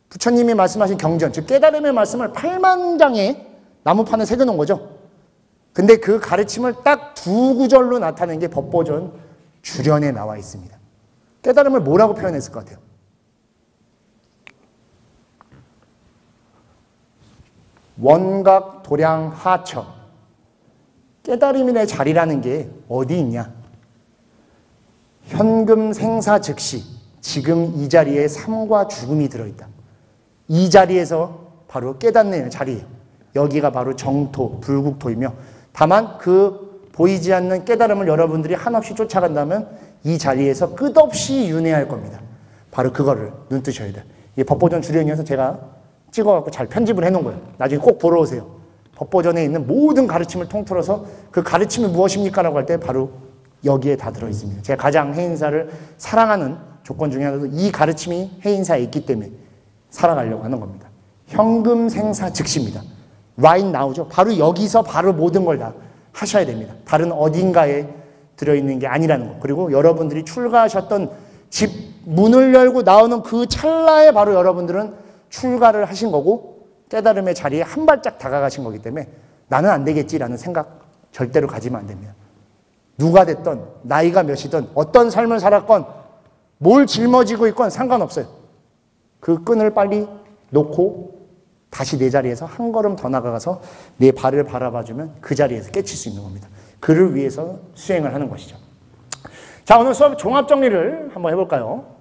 부처님이 말씀하신 경전, 즉 깨달음의 말씀을 8만 장의 나무판에 새겨놓은 거죠. 근데 그 가르침을 딱 두 구절로 나타낸 게 법보전 주련에 나와 있습니다. 깨달음을 뭐라고 표현했을 것 같아요? 원각 도량 하처. 깨달음의 자리라는 게 어디 있냐? 현금 생사 즉시, 지금 이 자리에 삶과 죽음이 들어있다. 이 자리에서 바로 깨닫는 자리예요. 여기가 바로 정토, 불국토이며, 다만 그 보이지 않는 깨달음을 여러분들이 한없이 쫓아간다면 이 자리에서 끝없이 윤회할 겁니다. 바로 그거를 눈 뜨셔야 돼요. 이게 법보전 주련이어서 제가 찍어갖고 잘 편집을 해놓은 거예요. 나중에 꼭 보러 오세요. 법보전에 있는 모든 가르침을 통틀어서 그 가르침이 무엇입니까? 라고 할 때 바로 여기에 다 들어있습니다. 제가 가장 해인사를 사랑하는 조건 중에 하나도 이 가르침이 해인사에 있기 때문에 살아가려고 하는 겁니다. 현금 생사 즉시입니다. right now죠. 바로 여기서 바로 모든 걸 다 하셔야 됩니다. 다른 어딘가에 들어있는 게 아니라는 거. 그리고 여러분들이 출가하셨던 집 문을 열고 나오는 그 찰나에 바로 여러분들은 출가를 하신 거고 깨달음의 자리에 한 발짝 다가가신 거기 때문에 나는 안 되겠지라는 생각 절대로 가지면 안 됩니다. 누가 됐든 나이가 몇이든 어떤 삶을 살았건 뭘 짊어지고 있건 상관없어요. 그 끈을 빨리 놓고 다시 내 자리에서 한 걸음 더 나가서 내 발을 바라봐주면 그 자리에서 깨칠 수 있는 겁니다. 그를 위해서 수행을 하는 것이죠. 자, 오늘 수업 종합정리를 한번 해볼까요?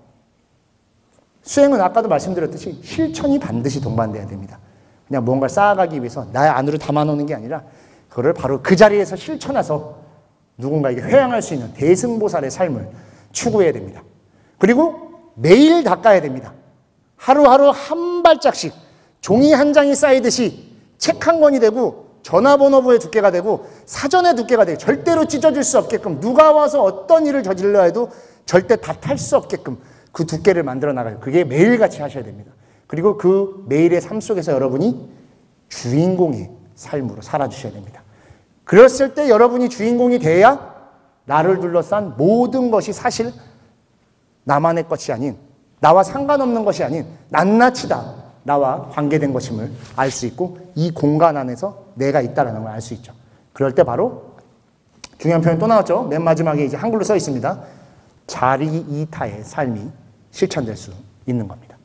수행은 아까도 말씀드렸듯이 실천이 반드시 동반돼야 됩니다. 그냥 뭔가를 쌓아가기 위해서 나의 안으로 담아놓는 게 아니라 그거를 바로 그 자리에서 실천해서 누군가에게 회양할 수 있는 대승보살의 삶을 추구해야 됩니다. 그리고 매일 닦아야 됩니다. 하루하루 한 발짝씩 종이 한 장이 쌓이듯이 책 한 권이 되고 전화번호부의 두께가 되고 사전의 두께가 되고 절대로 찢어질 수 없게끔 누가 와서 어떤 일을 저질러 해도 절대 다탈 수 없게끔 그 두께를 만들어 나가요. 그게 매일같이 하셔야 됩니다. 그리고 그 매일의 삶 속에서 여러분이 주인공의 삶으로 살아주셔야 됩니다. 그랬을 때 여러분이 주인공이 돼야 나를 둘러싼 모든 것이 사실 나만의 것이 아닌, 나와 상관없는 것이 아닌 낱낱이 다 나와 관계된 것임을 알 수 있고 이 공간 안에서 내가 있다는 걸 알 수 있죠. 그럴 때 바로 중요한 표현 또 나왔죠. 맨 마지막에 이제 한글로 써 있습니다. 자리이타의 삶이 실천될 수 있는 겁니다.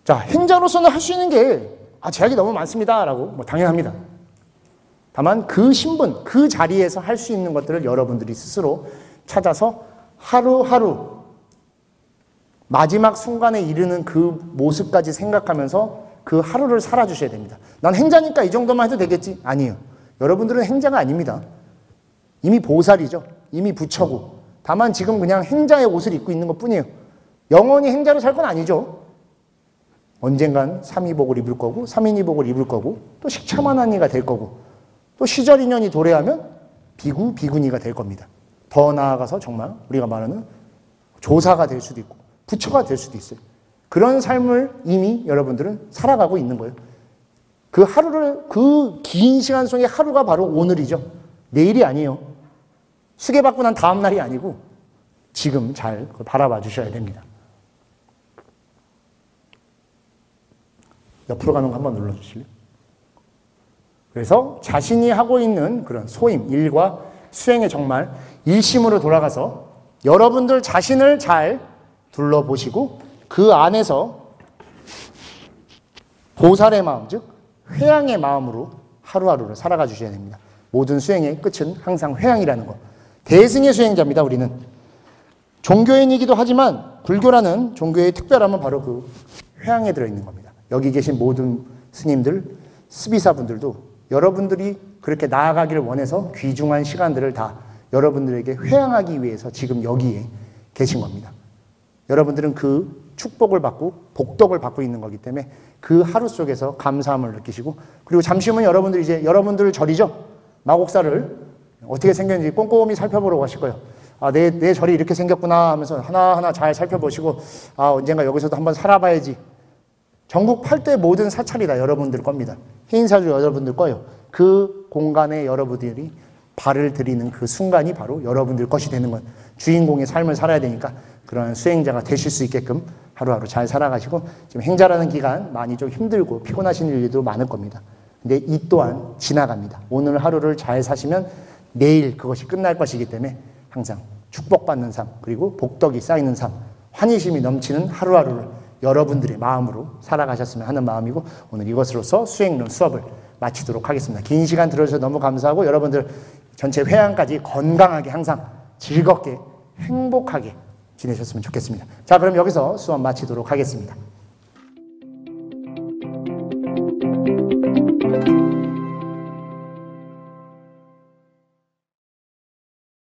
자, 행자로서는 할 수 있는 게 제약이 너무 많습니다 라고 뭐 당연합니다. 다만 그 신분, 그 자리에서 할 수 있는 것들을 여러분들이 스스로 찾아서 하루하루 마지막 순간에 이르는 그 모습까지 생각하면서 그 하루를 살아주셔야 됩니다. 난 행자니까 이 정도만 해도 되겠지? 아니에요. 여러분들은 행자가 아닙니다. 이미 보살이죠. 이미 부처고. 다만 지금 그냥 행자의 옷을 입고 있는 것 뿐이에요. 영원히 행자로 살 건 아니죠. 언젠간 삼위복을 입을 거고, 삼인이복을 입을 거고, 또 식차만한이가 될 거고, 또 시절 인연이 도래하면 비구, 비구니가 될 겁니다. 더 나아가서 정말 우리가 말하는 조사가 될 수도 있고, 부처가 될 수도 있어요. 그런 삶을 이미 여러분들은 살아가고 있는 거예요. 그 하루를, 그 긴 시간 속의 하루가 바로 오늘이죠. 내일이 아니에요. 수계받고 난 다음 날이 아니고 지금 잘 바라봐 주셔야 됩니다. 옆으로 가는 거 한번 눌러주실래요? 그래서 자신이 하고 있는 그런 소임, 일과 수행에 정말 일심으로 돌아가서 여러분들 자신을 잘 둘러보시고 그 안에서 보살의 마음, 즉 회양의 마음으로 하루하루를 살아가 주셔야 됩니다. 모든 수행의 끝은 항상 회양이라는 것. 대승의 수행자입니다, 우리는. 종교인이기도 하지만 불교라는 종교의 특별함은 바로 그 회양에 들어있는 겁니다. 여기 계신 모든 스님들, 스비사분들도 여러분들이 그렇게 나아가기를 원해서 귀중한 시간들을 다 여러분들에게 회양하기 위해서 지금 여기에 계신 겁니다. 여러분들은 그 축복을 받고 복덕을 받고 있는 거기 때문에 그 하루 속에서 감사함을 느끼시고, 그리고 잠시 후면 여러분들이 이제 여러분들 절이죠. 마곡사를 어떻게 생겼는지 꼼꼼히 살펴보러 가실 거예요. 내 절이 이렇게 생겼구나 하면서 하나하나 잘 살펴보시고, 언젠가 여기서도 한번 살아봐야지. 전국 8대 모든 사찰이 다 여러분들 겁니다. 해인사도 여러분들 거예요. 그 공간에 여러분들이 발을 들이는 그 순간이 바로 여러분들 것이 되는 건, 주인공의 삶을 살아야 되니까 그런 수행자가 되실 수 있게끔 하루하루 잘 살아가시고, 지금 행자라는 기간 많이 좀 힘들고 피곤하신 일도 많을 겁니다. 근데 이 또한 지나갑니다. 오늘 하루를 잘 사시면 내일 그것이 끝날 것이기 때문에 항상 축복받는 삶, 그리고 복덕이 쌓이는 삶, 환희심이 넘치는 하루하루를 여러분들의 마음으로 살아가셨으면 하는 마음이고, 오늘 이것으로서 수행론 수업을 마치도록 하겠습니다. 긴 시간 들어주셔서 너무 감사하고, 여러분들 전체 회양까지 건강하게 항상 즐겁게 행복하게 지내셨으면 좋겠습니다. 자, 그럼 여기서 수업 마치도록 하겠습니다.